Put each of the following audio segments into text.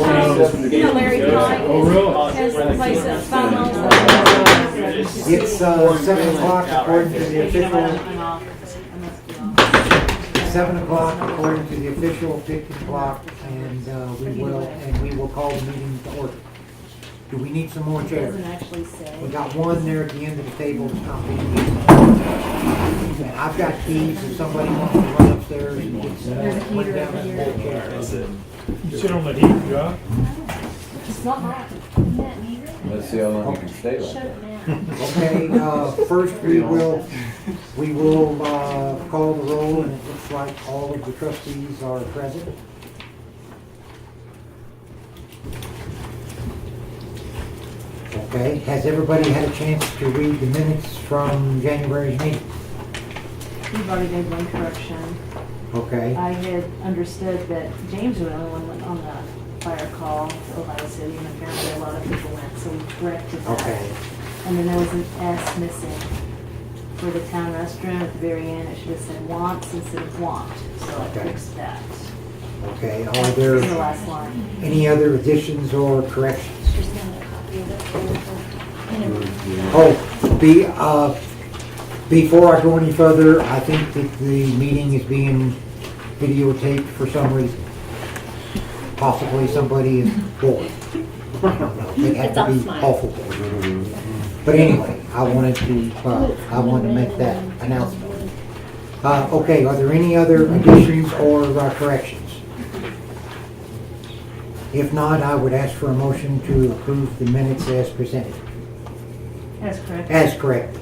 Larry Pike has the place at It's 7 o'clock according to the official. 7 o'clock according to the official 50 o'clock, and we will call the meeting to order. Do we need some more chairs? Doesn't actually say. We got one there at the end of the table that's not being used. And I've got keys if somebody wants to run upstairs and get some. There's a heater over here. You sit on the heat, Josh? It's not hot. Let's see how long you can stay like that. Okay, first we will call the roll, and it looks like all of the trustees are present. Okay, has everybody had a chance to read the minutes from January's meeting? We've already made one correction. Okay, I had understood that James was the only one went on the fire call to Ohio City, and apparently a lot of people went, so we corrected that. okay, And then there was an S missing for the town restroom at the very end. It should have said wants instead of want, so I Okay. fixed that. okay. Are It's the there last line. any other additions or corrections? Just another copy of it. Oh, before I go any further, I think that the meeting is being videotaped for some reason. Possibly somebody is bored. I don't know. They have to be awful bored. But anyway, I wanted to make that announcement. Okay, are there any other additions or corrections? If not, I would ask for a motion to approve the minutes as presented. That's correct. As corrected.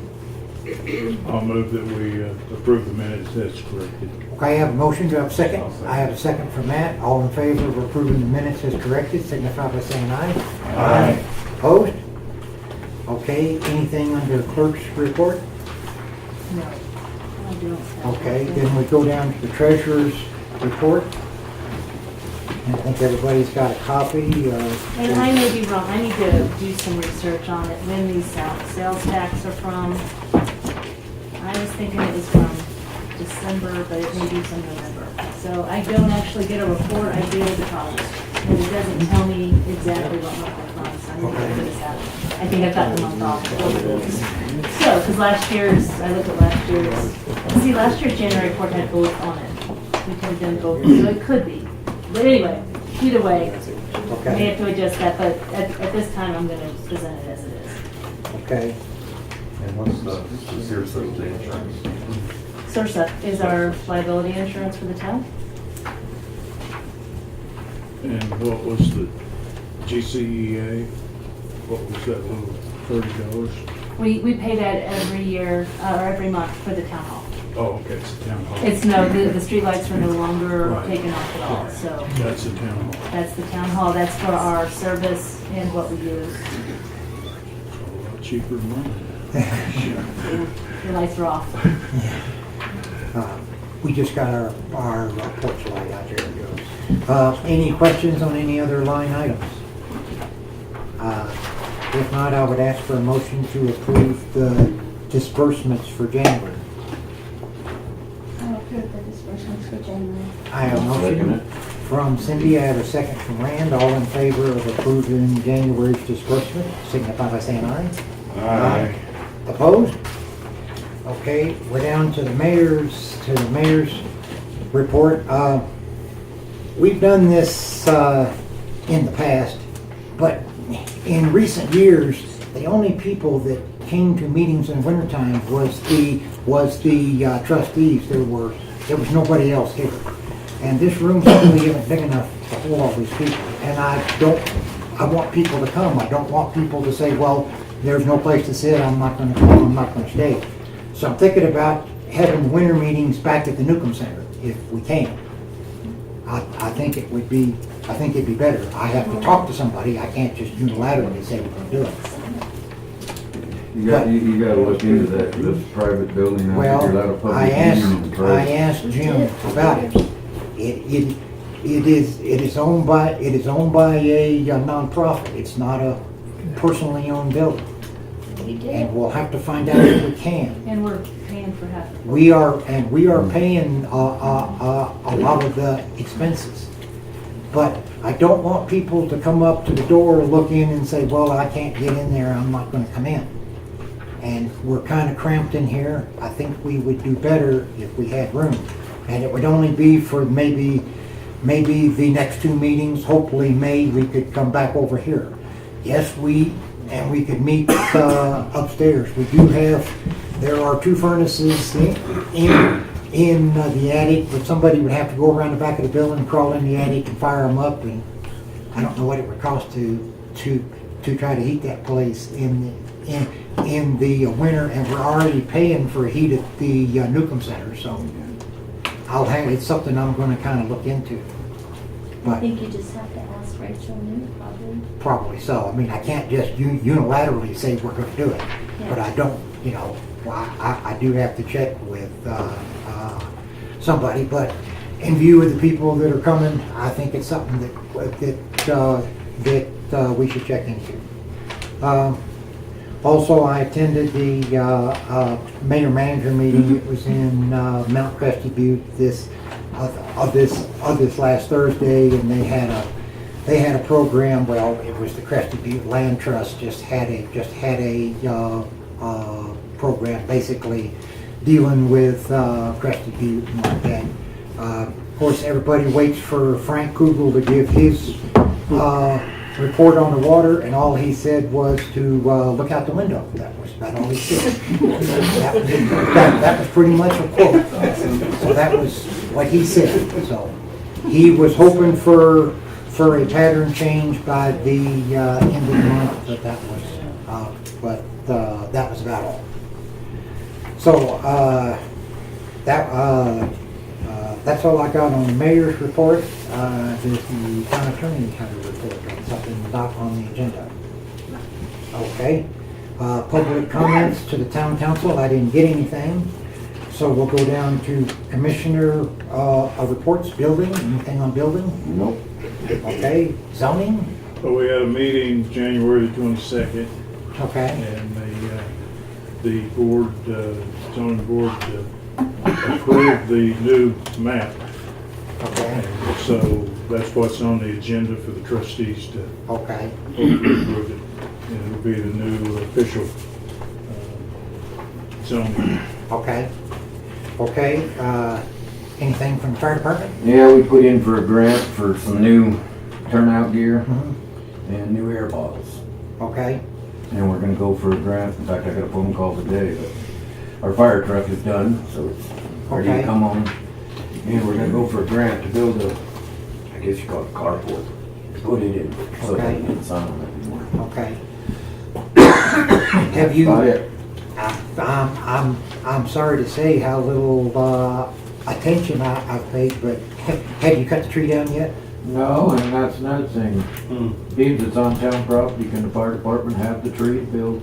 I'll move that we approve the minutes as corrected. Okay, I have a motion. Do I have a second? I have a second from Matt. All in favor of approving the minutes as corrected, signify by saying aye. Aye. Opposed? Okay, anything under clerk's report? No. I don't have Okay, that. then we go down to the treasurer's report. I think everybody's got a copy. And I may be wrong, I need to do some research on it, when these sales tax are from. I was thinking it was from December, but it may be from November. So I don't actually get a report, I deal with the funds. And it doesn't tell me exactly what month I funds, so I need to figure this out. I think I've got the month off. So, because last year's, I looked at last year's, see, last year's January report had both on it. We could have done both, so it could be. But anyway, either way, I may Okay, have to adjust that, but at this time, I'm gonna present it as it is. okay. And what's the Sears Thursday insurance? SURSA is our liability insurance for the town. And what was the GCEA? What was that little $30? We pay that every year, or every month for the town hall. Oh, okay, it's the town hall. It's no, the streetlights are no longer Right. taken off at all, so That's the town hall. that's the town hall, that's for our service and what we use. It's a lot cheaper than mine. The lights are off. We just got our porch light out there. It goes. Any questions on any other line items? If not, I would ask for a motion to approve the disbursements for January. I'll approve the disbursements for January. I have a Second motion from Cindy, I have a second from Rand. All in favor of approving January's disbursement, signify by saying aye. Aye. Opposed? Okay, we're down to the mayor's report. We've done this in the past, but in recent years, the only people that came to meetings in wintertime was the trustees. There was nobody else here. And this room simply isn't big enough to hold all these people. And I want people to come. I don't want people to say, well, there's no place to sit, I'm not gonna come, I'm not gonna stay. So I'm thinking about having winter meetings back at the Newcomb Center, if we can. I think it'd be better. I have to talk to somebody, I can't just unilaterally say we're gonna do it. You gotta look into that, this private building. I think you're allowed a Well, public I meeting asked Jim about it. It is owned by a nonprofit. It's not a personally owned building. We did. And we'll have to find out if we can. And we're paying for half of it. We are paying a lot of the expenses. But I don't want people to come up to the door, look in and say, well, I can't get in there, I'm not gonna come in. And we're kind of cramped in here. I think we would do better if we had room. And it would only be for maybe the next 2 meetings. Hopefully May, we could come back over here. Yes, we could meet upstairs. We do have, there are 2 furnaces in the attic, but somebody would have to go around the back of the building, crawl in the attic and fire them up. And I don't know what it would cost to try to heat that place in the winter, and we're already paying for heat at the Newcomb Center, so it's something I'm gonna kind of look into. I But think you just have to ask Rachel New, probably. probably so. I mean, I can't just unilaterally say we're gonna do it, but I don't, I do have to check with somebody, but in view of the people that are coming, I think it's something that we should check into. Also, I attended the mayor-manager meeting. It was in Mount Cresty Butte this last Thursday, and they had a program. Well, it was the Cresty Butte Land Trust just had a program basically dealing with Cresty Butte and like that. Of course, everybody waits for Frank Kugel to give his report on the water, and all he said was to look out the window. That was about all he said. that was pretty much a quote. So that was what he said. So he was hoping for a pattern change by the end of the month, but that was about all. So that's all I got on the mayor's report. Does the town attorney have a report on something not on the agenda? Okay. Public comments to the town council. I didn't get anything. So we'll go down to commissioner reports. Building. Anything on building? Nope. Okay. Zoning? Well, we had a meeting January the 22nd, Okay. and the board, zoning board, approved the new map. Okay. So that's what's on the agenda for the trustees to Okay. approve it. And it'll be the new official zoning. Okay. Okay. Anything from the fire department? Yeah, we put in for a grant for some new turnout gear Mm-hmm. and new air bottles. Okay. And we're gonna go for a grant. In fact, I got a phone call today, but our fire truck is done, so it's ready Okay. to come on. And we're gonna go for a grant to build a, I guess you call it carport. Put it in, so Okay. they can sign on it anymore. Okay. Have you? About it. I'm sorry to say how little attention I've paid, but have you cut the tree down yet? No, and that's another thing. Being it's on town property, can the fire department have the tree build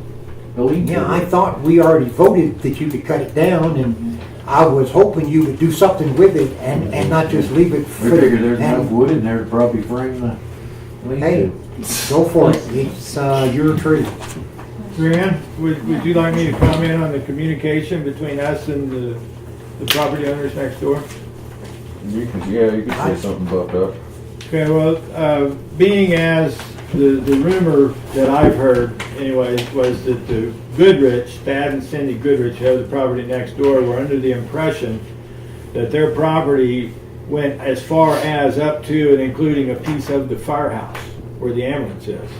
a lean to? Yeah, I thought we already voted that you could cut it down, and I was hoping you would do something with it and not just leave it. We figure there's and- enough wood in there to probably frame the lean Hey, to. go for it. It's your tree. Marianne, would you like me to comment on the communication between us and the property owners next door? You can say something about that. Okay, well, being as the rumor that I've heard anyways was that the Goodrich, Thad and Cindy Goodrich, who have the property next door, were under the impression that their property went as far as up to and including a piece of the firehouse where the ambulance is.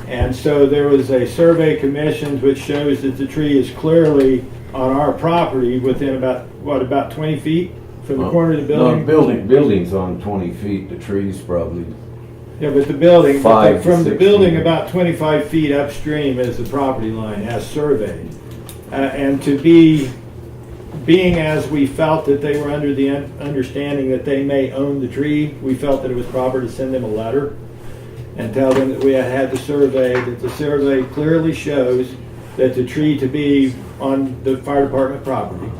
And so there was a survey commissioned which shows that the tree is clearly on our property within about 20 feet from the corner of the building? No, building's on 20 feet, the tree's probably, Yeah, but the building, 5 to from the 6 building feet. about 25 feet upstream is the property line as surveyed. And being as we felt that they were under the understanding that they may own the tree, we felt that it was proper to send them a letter and tell them that we had had the survey, that the survey clearly shows that the tree to be on the fire department property,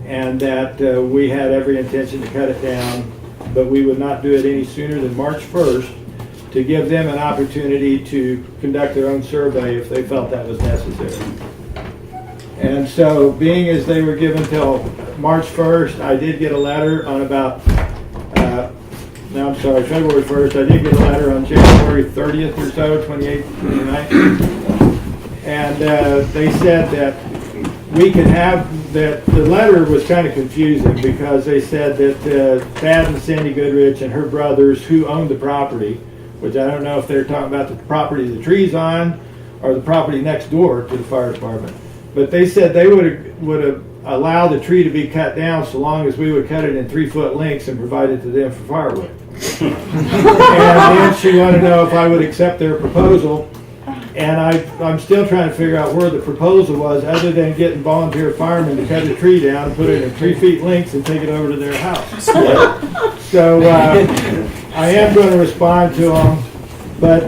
and that we had every intention to cut it down, but we would not do it any sooner than March 1st to give them an opportunity to conduct their own survey if they felt that was necessary. And so, being as they were given till March 1st, I did get a letter on about no, I'm sorry, February 1st. I did get a letter on January 30th or so, 28th, 29th. And they said that we could have, that the letter was kind of confusing because they said that Thad and Cindy Goodrich and her brothers who owned the property, which I don't know if they're talking about the property the tree's on or the property next door to the fire department. But they said they would allow the tree to be cut down so long as we would cut it in 3-foot lengths and provide it to them for firewood. And then she wanted to know if I would accept their proposal. And I'm still trying to figure out where the proposal was, other than getting volunteer firemen to cut the tree down and put it in 3 feet lengths and take it over to their house. So I am going to respond to them, but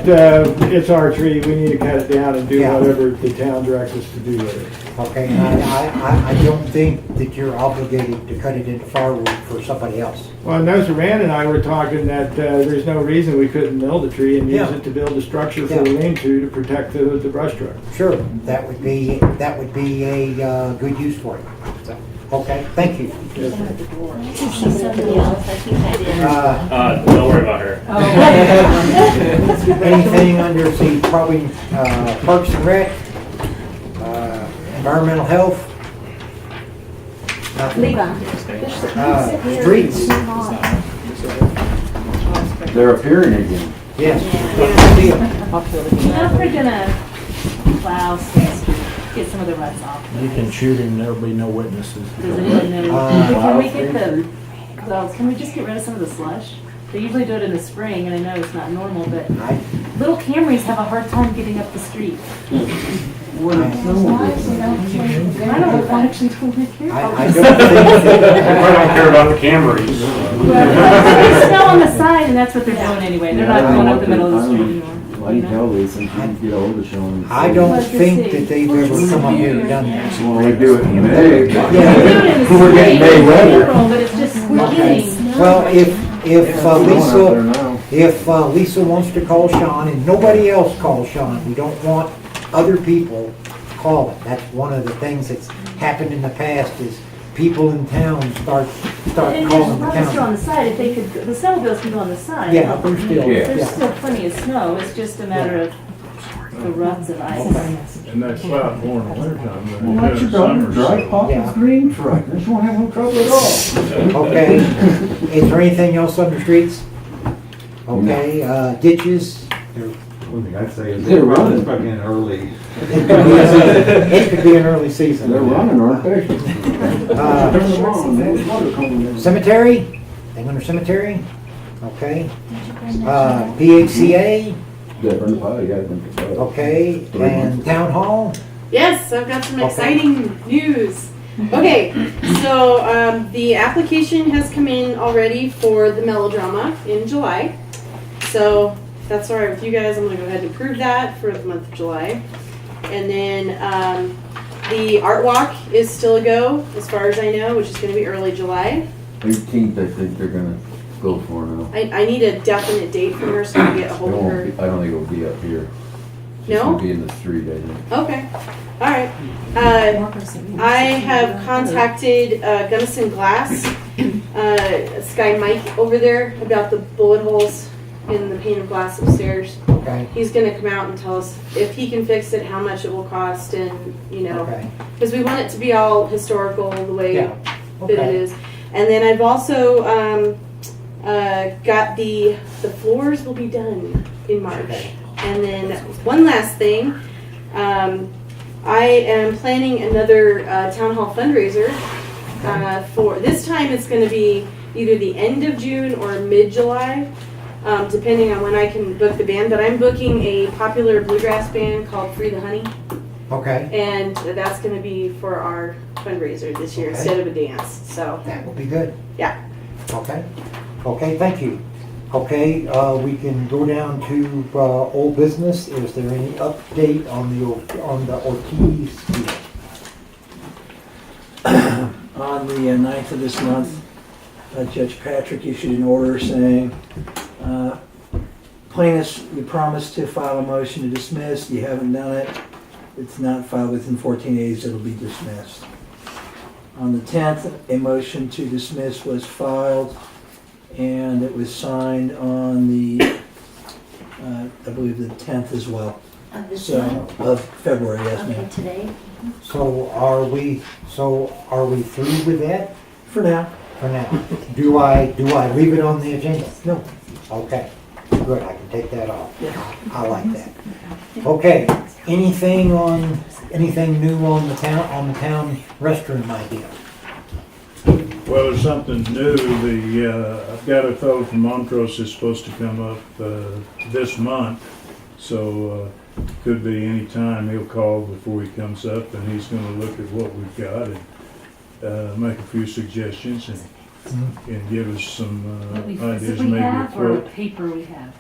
it's our tree. We need to cut it down and do Yeah. whatever the town directs us to do with it. Okay, and I don't think that you're obligated to cut it into firewood for somebody else. Well, I know Saran and I were talking that there's no reason we couldn't mill the tree and use Yeah. it to build a structure for Yeah. the lean-to to protect the brush truck. Sure, that would be a good use for it. So, okay, thank you. She's somebody else, I think I did. Don't worry about her. Anything under the probably Parks and Rec, environmental health? Nothing. Streets? They're appearing again. Yes. Now if we're gonna plow, get some of the ruts off. You can shoot him, there'll be no witnesses. Does anyone know? Can we get can we just get rid of some of the slush? They usually do it in the spring, and I know it's not normal, but little Camrys have a hard time getting up the street. I don't know if I actually totally care. I I don't think don't care about the Camrys. There's snow on the side, and that's what they're doing anyway. They're not going up the middle of the street anymore. I can tell they since you can get hold of Sean. I don't think that they've ever come up here and done that. Well, they do it in May. They do it in the We're getting spring, May weather. April, but it's just getting. Well, if Lisa. Lisa wants to call Sean and nobody else calls Sean, we don't want other people calling. That's one of the things that's happened in the past is people in town start And calling there's the ruts on town. the side, if they could, the snowmobiles can go on the side. Yeah, there's still, Yeah. There's yeah. still plenty of snow, it's just a matter of the ruts of ice. And that's about more in the wintertime than Well, it let is your in daughter summer. drive so- Papa's Yeah. green truck. This won't have no trouble at all. Okay. Is there anything else on the streets? Okay, ditches? One thing I'd say is They're it's running. probably an early, It could be an early season. They're running, aren't they? Turn Uh, them on, there's water coming in. Cemetery? Thing under cemetery? Okay. PHCA? Different pie, yeah, I think it's about. Okay. And town hall? Yes, I've got some Okay. exciting news. Okay, so the application has come in already for the melodrama in July. So that's all right with you guys. I'm gonna go ahead and approve that for the month of July. And then the art walk is still a go, as far as I know, which is gonna be early July. 18th, I think they're gonna go for now. I need a definite date from her so I can get a It hold of won't her. be- I don't think it'll be up here. It's No? gonna be in the street, I think. Okay, all right. I have contacted Gunnison Glass, this guy Mike over there, about the bullet holes in the pane of glass upstairs. Okay. He's gonna come out and tell us if he can fix it, how much it will cost, and, you know, Okay. because we want it to be all historical the way Yeah. that it Okay. is. And then I've also got the floors will be done in March. Okay. And then one last thing, I am planning another town hall fundraiser. For this time, it's going to be either the end of June or mid-July, depending on when I can book the band. But I'm booking a popular bluegrass band called Free the Honey, Okay. and that's going to be for our fundraiser this year Okay. instead of a dance. So That will be good. yeah. Okay. Okay, thank you. Okay, we can go down to old business. Is there any update on the Ortiz deal? On the 9th of this month, Judge Patrick issued an order saying, plaintiffs, you promised to file a motion to dismiss, you haven't done it. It's not filed within 14 days, it'll be dismissed. On the 10th, a motion to dismiss was filed, and it was signed on the, I believe the 10th as well. Of this So, month? of February, yes Okay, ma'am. today? So are we through with that For now. for now? Do I leave it on the agenda? No. Okay, good, I can take that off. Yeah. I like that. Okay, anything new on the town restroom idea? Well, there's something new. I've got a fellow from Montrose that's supposed to come up this month, so could be any time. He'll call before he comes up, and he's going to look at what we've got and make a few suggestions and give us some What we ideas, physically maybe a have or a quote. paper we have?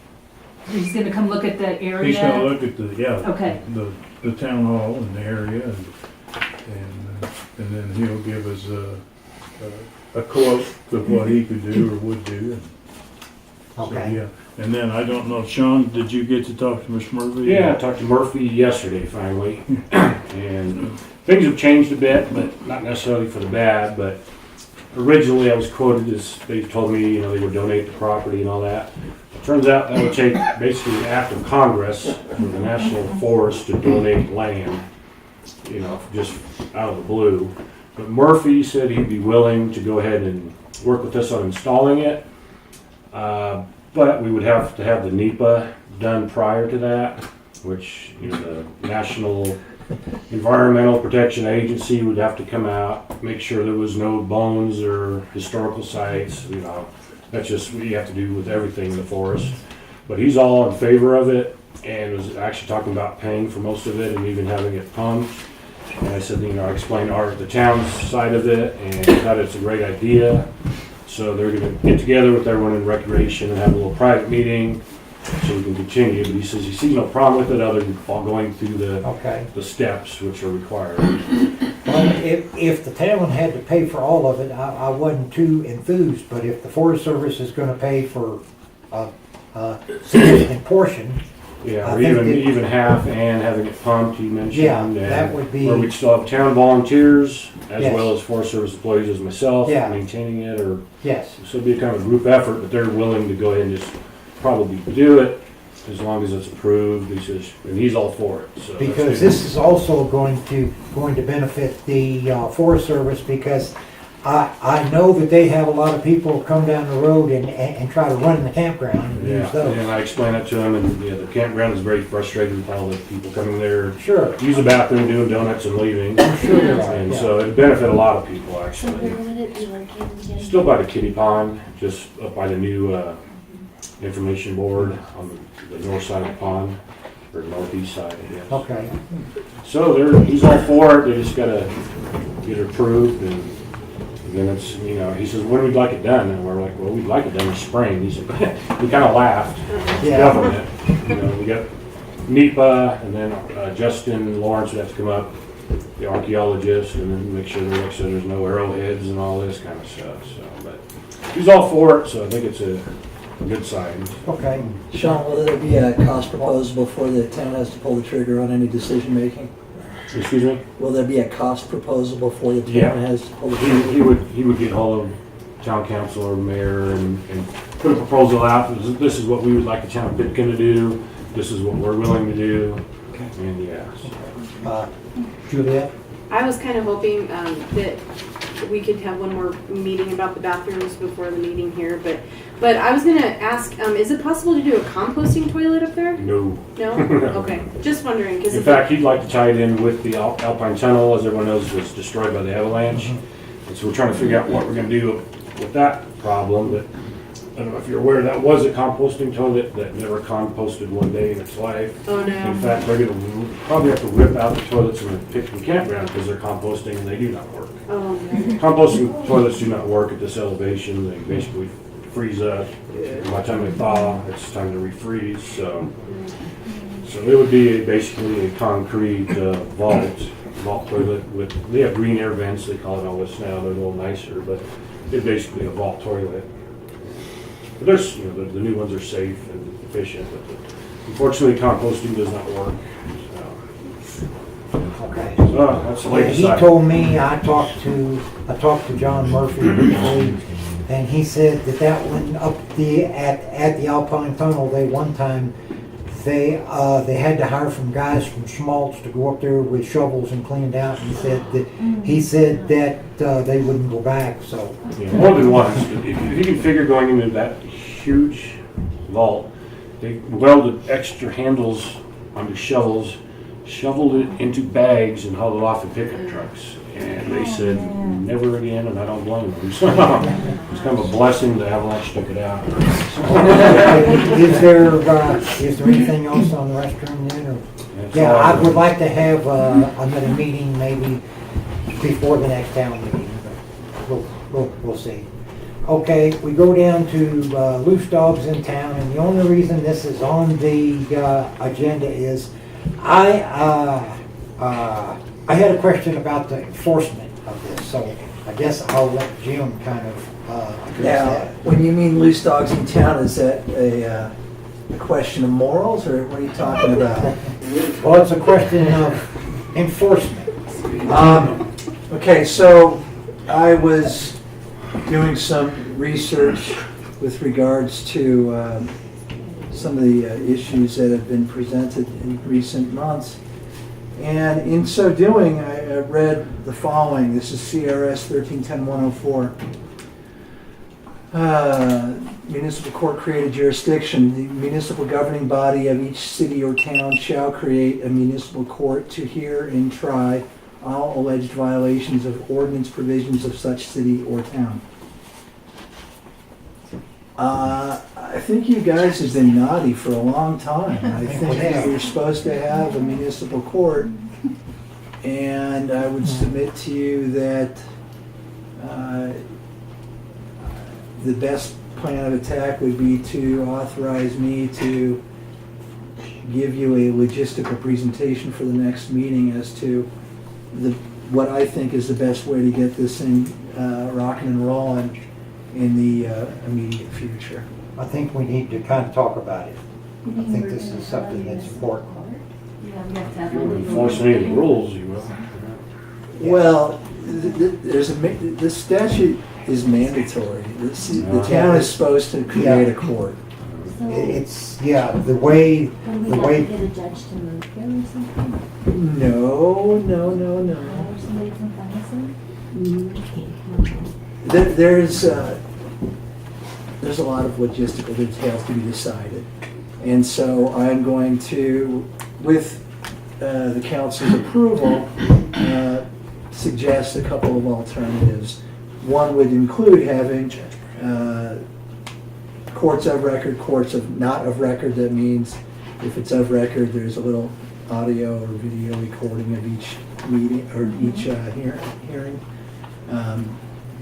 He's gonna come look at the area? He's going to look at Okay. the town hall and the area, and then he'll give us a quote of what he could do or would do. So, Okay. yeah. And then I don't know, Sean, did you get to talk to Miss Murphy? Yeah, I talked to Murphy yesterday finally, and things have changed a bit, but not necessarily for the bad, but originally I was quoted as, they told me, you know, they would donate the property and all that. Turns out that would take basically an act of Congress for the National Forest to donate land, you know, just out of the blue. But Murphy said he'd be willing to go ahead and work with us on installing it. But we would have to have the NEPA done prior to that, which, you know, the National Environmental Protection Agency would have to come out, make sure there was no bones or historical sites, you know. That's just what you have to do with everything in the forest. But he's all in favor of it and was actually talking about paying for most of it and even having it pumped. And I said, you know, I explained the town's side of it and thought it's a great idea. So they're gonna get together with everyone in recreation and have a little private meeting so we can continue. But he says he sees no problem with it other than going through Okay. the steps which are required. Well, if the town had to pay for all of it, I wasn't too enthused, but if the Forest Service is gonna pay for a significant portion, Yeah, I or think even half and having it pumped, he mentioned. Yeah, and that would be- Where we'd still have town volunteers as Yes. well as Forest Service employees as myself Yeah. maintaining it, or yes. so it'd be a kind of group effort, but they're willing to go ahead and just probably do it as long as it's approved. He says, and he's all for it. So that's Because good. this is also going to benefit the Forest Service, because I know that they have a lot of people come down the road and try to run the campground and Yeah, use those. and I explained that to him, and yeah, the campground is very frustrated with all the people coming there, Sure, use the bathroom, doing donuts and leaving. I'm sure there are, And yeah. so it'd benefit a lot of people So actually. where would it be located again? Still by the kiddie pond, just up by the new information board on the north side of the pond, or northeast side, I guess. Okay, So he's all for it, they just gotta get it approved, and then it's, you know, he says, when we'd like it done, and we're like, well, we'd like it done this spring. He said, we kinda laughed, yeah, government, you know, we got NEPA, and then Justin Lawrence would have to come up, the archaeologist, and then make sure that, like I said, there's no arrowheads and all this kind of stuff, so, but he's all for it, so I think it's a good sign. okay. Sean, will there be a cost proposal before the town has to pull the trigger on any decision making? Excuse me? Will there be a cost proposal before the Yeah. town has to pull the trigger? He would get hold of town council or mayor and put a proposal out. This is what we would like the town of Pitkin to do. This is what we're willing to do. And yeah. Juliet? I was kind of hoping that we could have one more meeting about the bathrooms before the meeting here, but I was gonna ask, is it possible to do a composting toilet up there? No. No? Okay, just wondering, because In fact, he'd like to tie it in with the Alpine Tunnel, as everyone knows, was destroyed by the avalanche. And so we're trying to figure out what we're gonna do with that problem, but I don't know if you're aware, that was a composting toilet that never composted one day in its life. oh In no. fact, they're gonna probably have to rip out the toilets in the Pitkin campground because they're composting and they do not work. Oh no. Composting toilets do not work at this elevation. They basically freeze up. By the time they thaw, it's time to refreeze. So it would be basically a concrete vault toilet with. They have green air vents. They call it all this now. They're a little nicer, but it's basically a vault toilet. But there's, you know, the new ones are safe and efficient, but unfortunately, composting does not work. Okay. So that's the Yeah, latest. he told me, I talked to John Murphy briefly, And he said that that one up at the Alpine Tunnel, they one time, they had to hire some guys from Schmaltz to go up there with shovels and clean it out. And he said that they wouldn't go back, so. Yeah, more than once. If you can figure going into that huge vault, they welded extra handles on the shovels, shoveled it into bags and hauled it off in pickup trucks. And they said, never again, and I don't blame them. So it's kind of a blessing the avalanche took it out. Is there anything else on the restroom then? Or? That's Yeah, all I would like to have another meeting maybe before the next town meeting, but we'll see. Okay, we go down to loose dogs in town, and the only reason this is on the agenda is I had a question about the enforcement of this, so I guess I'll let Jim kind of address Now, that. when you mean loose dogs in town, is that a question of morals, or what are you talking about? Well, it's a question of enforcement. Okay, so I was doing some research with regards to some of the issues that have been presented in recent months. And in so doing, I read the following. This is CRS 1310-104. Municipal court created jurisdiction. The municipal governing body of each city or town shall create a municipal court to hear and try all alleged violations of ordinance provisions of such city or town. I think you guys have been naughty for a long time. I think that we're supposed to have a municipal court, and I would submit to you that the best plan of attack would be to authorize me to give you a logistical presentation for the next meeting as to what I think is the best way to get this thing rocking and rolling in the immediate future. I think we need to kind of talk about it. I think this is something that's important. Yeah, we have to If have you a don't legal. enforce any of the rules, you will. Well, the statute is mandatory. The town is supposed to create a court. It's, the way, Would we the have way, to get a judge to move here or something? No. Or somebody from Madison? There's a lot of logistical details to be decided. And so I'm going to, with the council's approval, suggest a couple of alternatives. One would include having courts of record, courts of not of record. That means if it's of record, there's a little audio or video recording of each meeting or each hearing.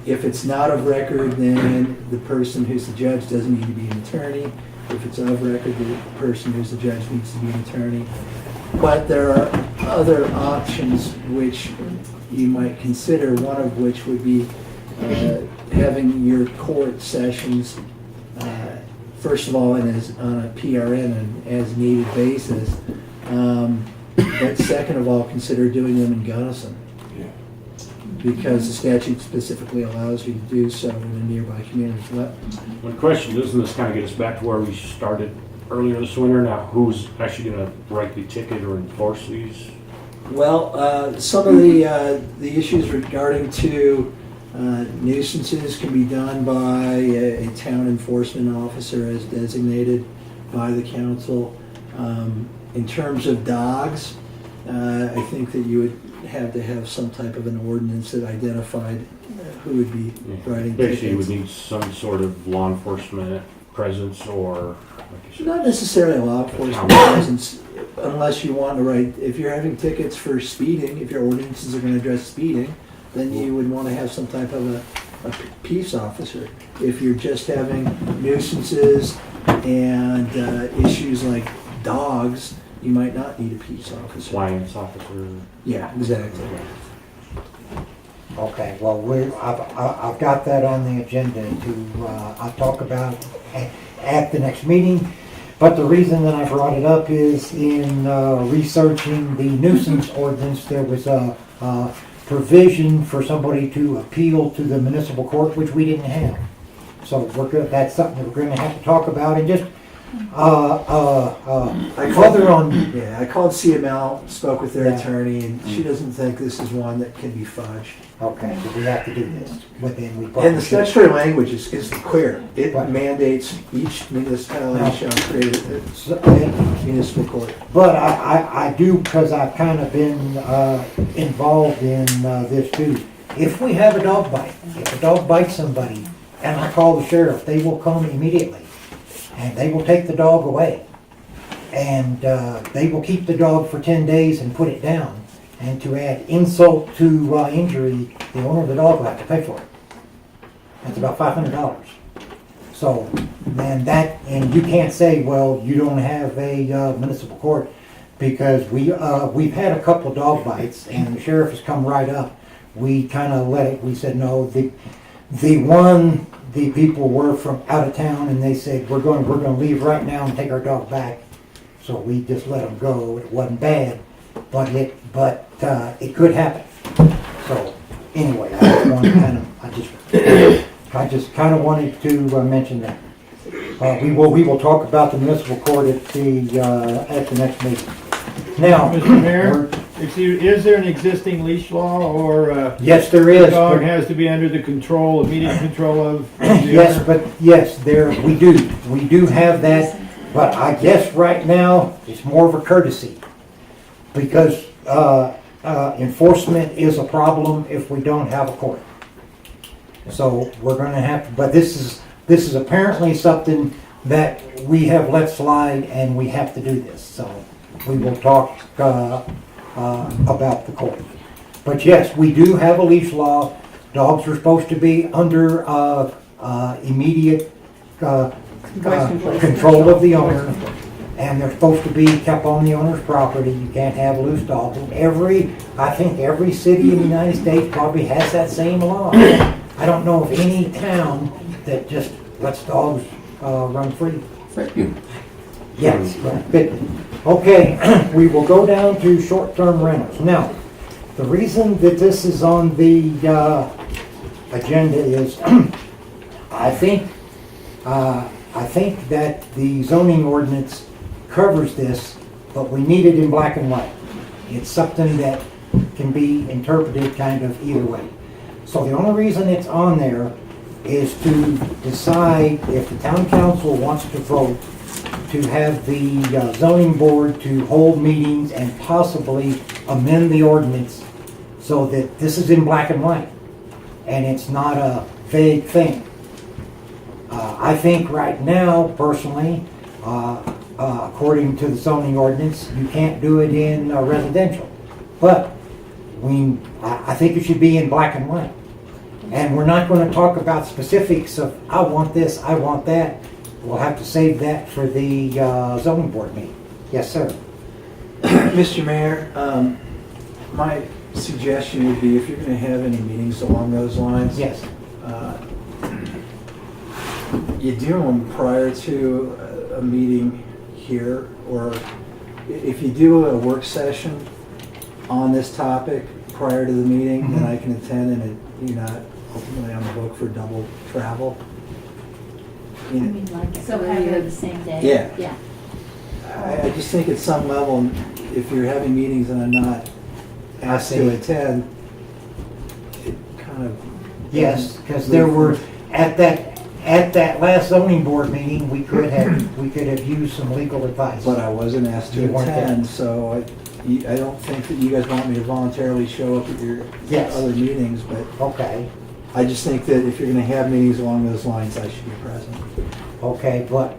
If it's not of record, then the person who's the judge doesn't need to be an attorney. If it's of record, the person who's the judge needs to be an attorney. But there are other options which you might consider, one of which would be having your court sessions, first of all, on a PRN and as needed basis. But second of all, consider doing them in Gunnison, because the statute specifically allows you to do so in a nearby community. One question, doesn't this kind of get us back to where we started earlier this winter? Now, who's actually going to write the ticket or enforce these? Well, some of the issues regarding to nuisances can be done by a town enforcement officer as designated by the council. In terms of dogs, I think that you would have to have some type of an ordinance that identified who would be writing Basically, you would tickets. need some sort of law enforcement presence or, like you said, Not necessarily a law enforcement presence, unless you want to write, if you're having tickets for speeding, if your ordinances are going to address speeding, then you would want to have some type of a peace officer. If you're just having nuisances and issues like dogs, you might not need a peace officer. compliance officer. Yeah, exactly. okay, well, I've got that on the agenda to, I'll talk about at the next meeting. But the reason that I brought it up is in researching the nuisance ordinance, there was a provision for somebody to appeal to the municipal court, which we didn't have. So we're good, that's something that we're gonna have to talk about and just, I further on, Yeah, I called CML, spoke with their Yeah. attorney, and she doesn't think this is one that can be fudged. okay, so we have to do this, within, we probably And the should. statutory language is clear. It Right. mandates each municipality shall create So, a municipal court. But I do, because I've kind of been involved in this too. If we have a dog bite, if a dog bites somebody, and I call the sheriff, they will come immediately. And they will take the dog away. And they will keep the dog for 10 days and put it down. And to add insult to injury, the owner of the dog will have to pay for it. That's about $500. So, man, that, and you can't say, well, you don't have a municipal court, because we've had a couple of dog bites, and the sheriff has come right up. We kind of let it, we said, no, the people were from out of town, and they said, we're going to leave right now and take our dog back. So we just let them go. It wasn't bad, but it could happen. So anyway, I just kind of wanted to mention that. We will talk about the municipal court at the next meeting. Now, Mr. Mayor, is there an existing leash law, or yes, there the is. dog but- has to be under the immediate control of the Yes, owner? but yes, we do have that, but I guess right now it's more of a courtesy, because enforcement is a problem if we don't have a court. So we're going to have to, but this is apparently something that we have let slide, and we have to do this. So we will talk about the court. But yes, we do have a leash law. Dogs are supposed to be under immediate control of the owner, and they're supposed to be kept on the owner's property. You can't have loose dogs. And I think every city in the United States probably has that same law. I don't know of any town that just lets dogs run free. Thank you. Yes, good. Okay, we will go down to short-term rentals. Now, the reason that this is on the agenda is I think that the zoning ordinance covers this, but we need it in black and white. It's something that can be interpreted kind of either way. So the only reason it's on there is to decide if the town council wants to vote to have the zoning board to hold meetings and possibly amend the ordinance so that this is in black and white and it's not a vague thing. I think right now, personally, according to the zoning ordinance, you can't do it in residential. But I think it should be in black and white. And we're not going to talk about specifics of, I want this, I want that. We'll have to save that for the zoning board meeting. Yes, sir. Mr. Mayor, my suggestion would be if you're going to have any meetings along those lines, Yes. you do them prior to a meeting here, or if you do a work session on this topic prior to the meeting, then I can attend and you're not ultimately on the hook for double travel. You know, So have it the same day? Yeah. Yeah. I just think at some level, if you're having meetings and I'm not asked to attend, it kind of. Yes, because there were, at that last zoning board meeting, we could have used some legal advice. But I wasn't asked to You weren't there. attend, so I don't think that you guys want me to voluntarily show up at your Yes. other meetings, but Okay, I just think that if you're gonna have meetings along those lines, I should be present. okay, but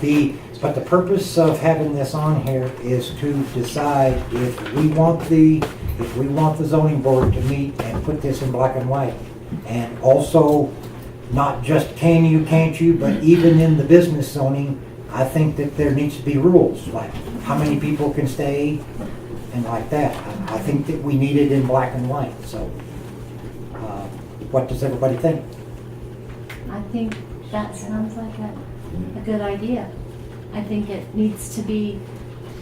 the purpose of having this on here is to decide if we want the zoning board to meet and put this in black and white. And also, not just can you, can't you, but even in the business zoning, I think that there needs to be rules, like how many people can stay and like that. I think that we need it in black and white, so what does everybody think? I think that sounds like a good idea. I think it needs to be,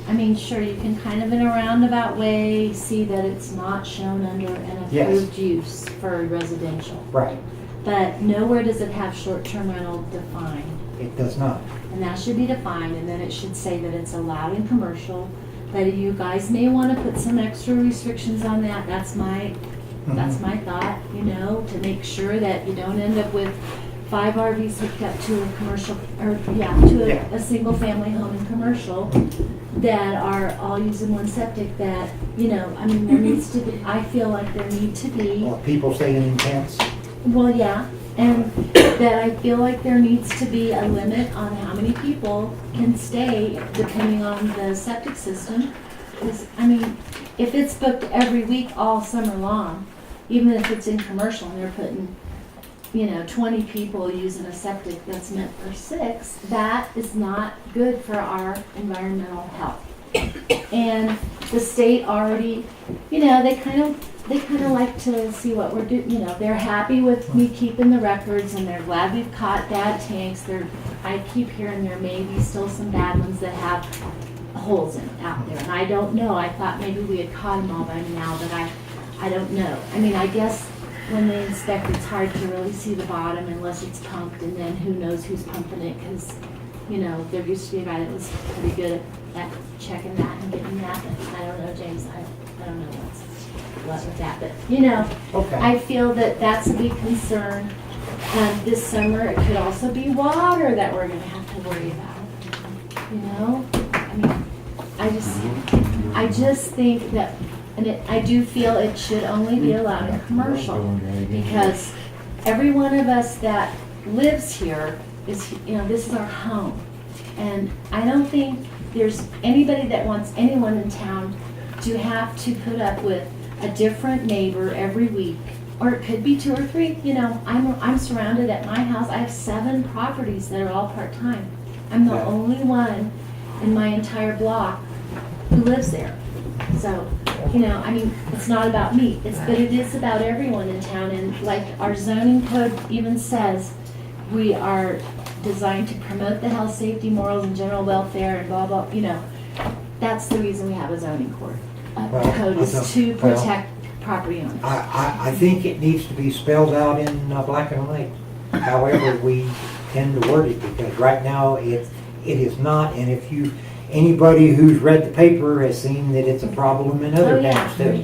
I mean, sure, you can kind of in a roundabout way see that it's not shown under an Yes. approved use for residential. Right. but nowhere does it have short-term rental defined. It does not. And that should be defined, and then it should say that it's allowed in commercial, that you guys may wanna put some extra restrictions on that, that's my thought, you know, to make sure that you don't end up with 5 RVs hooked up to a commercial, or, Yeah. a single-family home in commercial that are all using one septic that, you know, I mean, there needs to be, I feel like there need to be, Or people staying in tents. well, yeah, and that I feel like there needs to be a limit on how many people can stay depending on the septic system. 'Cause, I mean, if it's booked every week all summer long, even if it's in commercial and they're putting, 20 people using a septic that's meant for 6, that is not good for our environmental health. And the state already, they kind of like to see what we're doing, they're happy with me keeping the records and they're glad we've caught bad tanks. I keep hearing there may be still some bad ones that have holes in it out there. And I don't know, I thought maybe we had caught them all by now, but I don't know. I mean, I guess when they inspect, it's hard to really see the bottom unless it's pumped, and then who knows who's pumping it, because, there used to be a guy that was pretty good at checking that and getting that, but I don't know, James, I don't know what's with that, but, Okay. I feel that that's a big concern. This summer, it could also be water that we're gonna have to worry about, I mean, I just think that, and I do feel it should only be allowed in commercial, because every one of us that lives here is, this is our home. And I don't think there's anybody that wants anyone in town to have to put up with a different neighbor every week. Or it could be 2 or 3, I'm surrounded at my house, I have 7 properties that are all part-time. I'm the Yeah. only one in my entire block who lives there. So, I mean, it's not about me, but it is about everyone in town, and like our zoning code even says, we are designed to promote the health, safety, morals, and general welfare, and blah, blah, that's the reason we have a zoning code. Well, Code is to well, protect property owners. I think it needs to be spelled out in black and white, however we tend to word it, because right now it is not, and if anybody who's read the paper has seen that it's a problem in other towns too.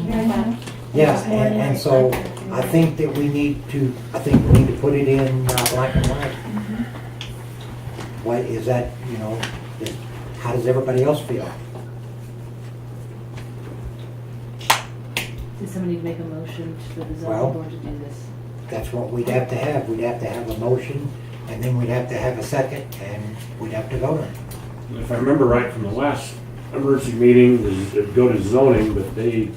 Yeah, and so I think that we need to put it in black and white. What is that, how does everybody else feel? Does somebody make a motion for the Well- zoning board to do this? That's what we'd have to have. We'd have to have a motion, and then we'd have to have a second, and we'd have to vote on it. If I remember right from the last emergency meeting, it'd go to zoning, but they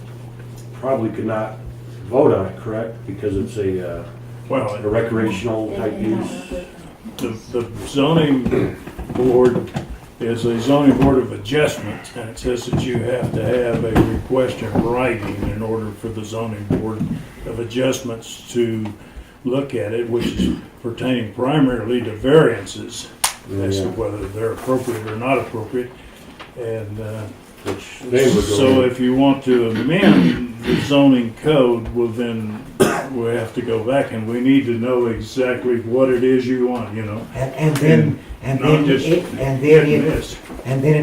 probably could not vote on it, correct? Because it's a Well, recreational type use. the zoning board is a zoning board of adjustments, and it says that you have to have a request in writing in order for the zoning board of adjustments to look at it, which is pertaining primarily to variances as to whether they're appropriate or not appropriate. And Which they would go. so if you want to amend the zoning code, well then we have to go back and we need to know exactly what it is you want, And then Not just it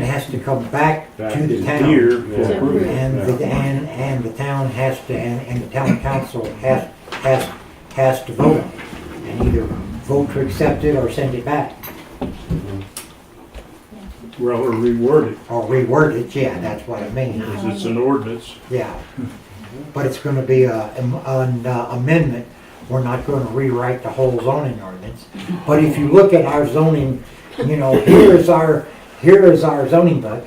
has to come back to the town. here for Yeah. approval. And the town has to, and the town council has to vote on it, and either vote to accept it or send it back, Well, or reword it, or reword it, yeah, that's what it means, because it's an ordinance. yeah. But it's gonna be an amendment, we're not gonna rewrite the whole zoning ordinance. But if you look at our zoning, here is our zoning book,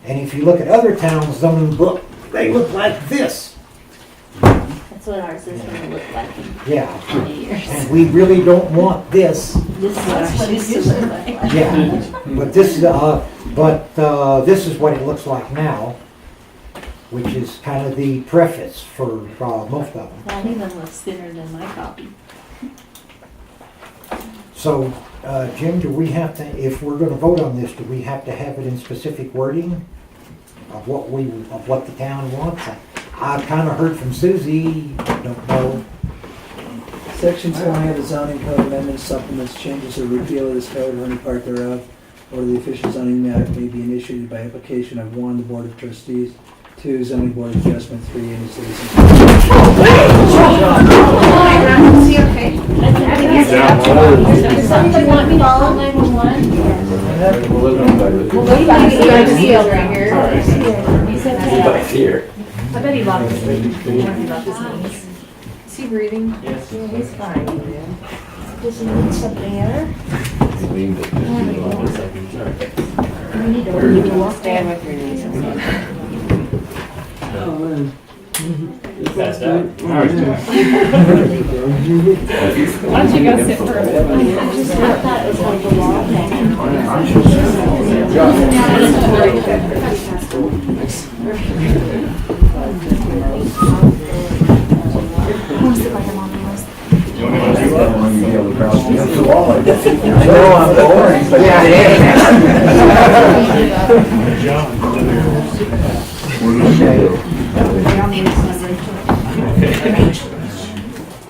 and if you look at other towns' zoning book, they look like this. That's what ours is gonna look like in Yeah, 20 years. and we really don't want this. This is what ours used to look like. Yeah, but this is what it looks like now, which is kind of the preface for most of them. That even looks thinner than my copy. So, Jim, do we have to, if we're gonna vote on this, do we have to have it in specific wording of what the town wants? I kinda heard from Susie, don't know. Section 20 of the zoning code amendments, supplements, changes, or repeal of this code or any part thereof, or the official zoning map may be initiated by application of 1, the Board of Trustees, 2, zoning board of adjustment, 3, any citizen. Is he okay? Does somebody want me to call 911? Well, what do you guys see over here? You said that. here. I bet he locked his meeting. About this meeting. Is he breathing? He's fine. Does he need some air? We need to walk down with your knees. That's that. Why don't you go sit for a bit? I just thought it was like the wall I'm boring, but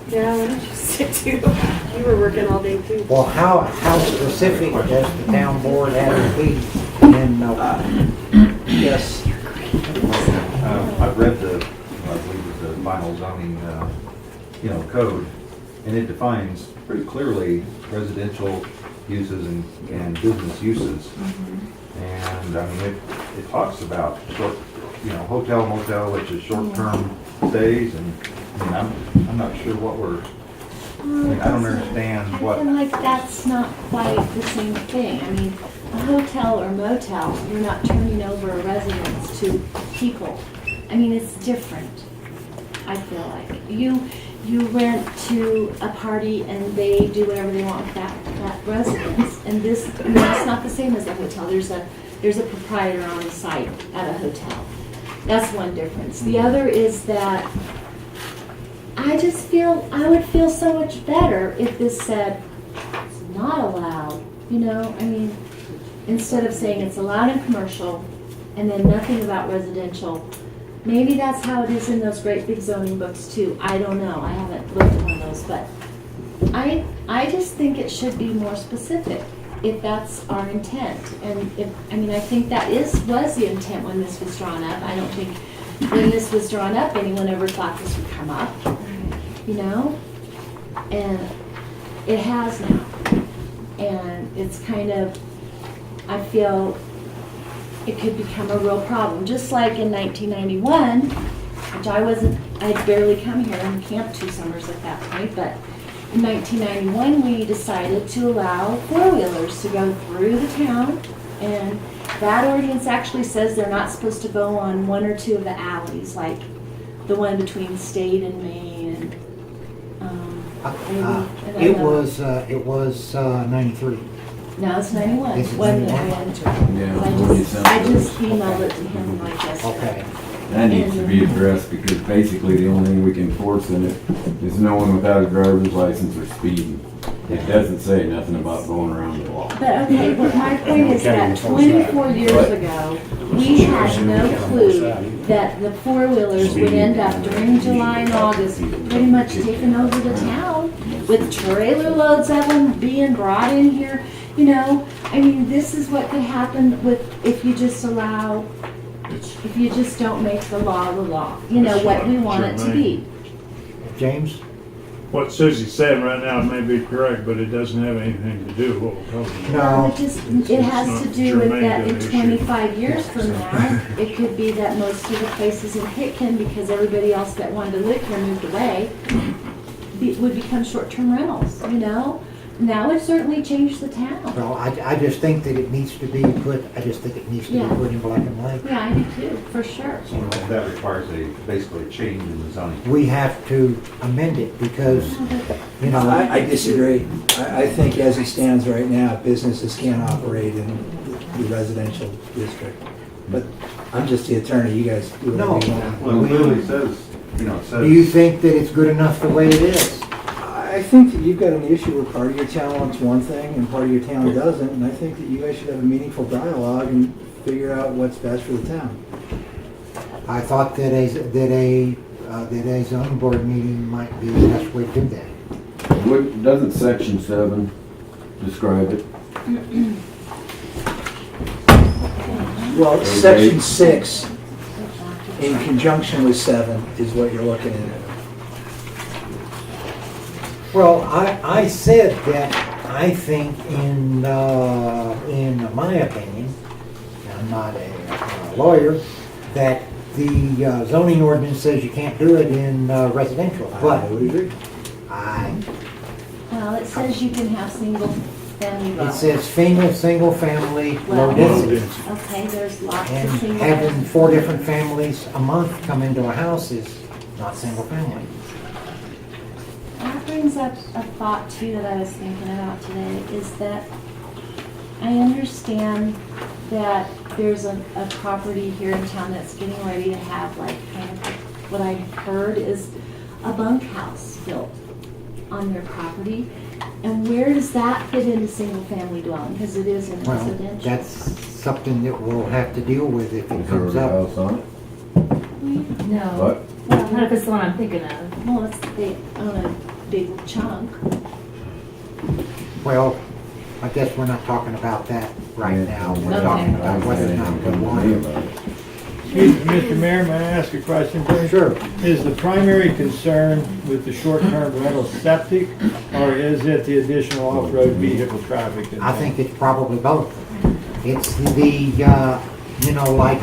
Yeah, why don't you sit too? You were working all day too. Well, how specific does the town board have to be? And, Yes. I've read the, I believe it's the final zoning, code, and it defines pretty clearly residential uses and business uses. And, I mean, it talks about short, hotel, motel, which is short-term stays, and, I mean, I'm not sure what we're, I don't understand what. I feel like that's not quite the same thing. I mean, a hotel or motel, you're not turning over a residence to people. I mean, it's different, I feel like. You rent to a party and they do whatever they want with that residence. And this, it's not the same as a hotel. There's a proprietor on site at a hotel. That's one difference. The other is that I would feel so much better if this said it's not allowed, I mean, instead of saying it's allowed in commercial and then nothing about residential. Maybe that's how it is in those great big zoning books too. I don't know. I haven't looked at one of those, but I just think it should be more specific if that's our intent. And I think that was the intent when this was drawn up. I don't think when this was drawn up, anyone ever thought this would come up, and it has now. And it's kind of, I feel it could become a real problem. Just like in 1991, which I'd barely come here and camped 2 summers at that point, but in 1991 we decided to allow 4-wheelers to go through the town, and that ordinance actually says they're not supposed to go on 1 or 2 of the alleys, like the one between State and Main, and it was 93. no, it's 91. It's When 91? Yeah. I just emailed it to him like yesterday. Okay. That needs to be addressed because basically the only thing we can enforce in it is no one without a driver's license or speeding. It doesn't say nothing about going around the law. But okay, but my point is that 24 years ago, we had no clue that the 4-wheelers would end up during July and August pretty much taking over the town with trailer loads of them being brought in here. I mean, this is what could happen if you just allow, if you just don't make the law the law. What we want it to be. James? What Susie's saying right now may be correct, but it doesn't have anything to do with what we're talking about. No. It has to do with that in 25 years from now, it could be that most of the places in Pitkin, because everybody else that wanted to live here moved away, would become short-term rentals, Now it certainly changed the town. Well, I just think that it needs to be put in black and white. Yeah, I do too, for sure. That requires basically a change in the zoning. We have to amend it because, I disagree. I think as it stands right now, businesses can't operate in the residential district. But I'm just the attorney, you guys do No. whatever you want. Well, it clearly says, do you think that it's good enough the way it is? I think that you've got an issue where part of your town wants one thing and part of your town doesn't, and I think that you guys should have a meaningful dialogue and figure out what's best for the town. I thought that a zoning board meeting might be the best way to do that. Doesn't section 7 describe it? Well, Okay. section 6, in conjunction with 7, is what you're looking at. Well, I said that I think in my opinion, I'm not a lawyer, that the zoning ordinance says you can't do it in residential, I but would agree. Well, it says you can have single-family it dwellings. says single family, low Well, density. Okay, there's lots And of single. having 4 different families a month come into a house is not single family. That brings up a thought too that I was thinking about today, is that I understand that there's a property here in town that's getting ready to have like kind of what I heard is a bunkhouse built on their property. And where does that fit into single-family dwelling? Because it is in Well, residential. that's something that we'll have to deal with if it Is there comes a up. house on it? No, What? not if it's the one I'm thinking of. Well, it's, they own a big chunk. Well, I guess we're not talking about that right now. We're Okay. talking I about haven't whether had or not anything we come to want me it. about it. Excuse me, Mr. Mayor, may I ask a question, please? Sure. Is the primary concern with the short-term rental septic, or is it the additional off-road vehicle traffic? I think it's probably both. It's the, like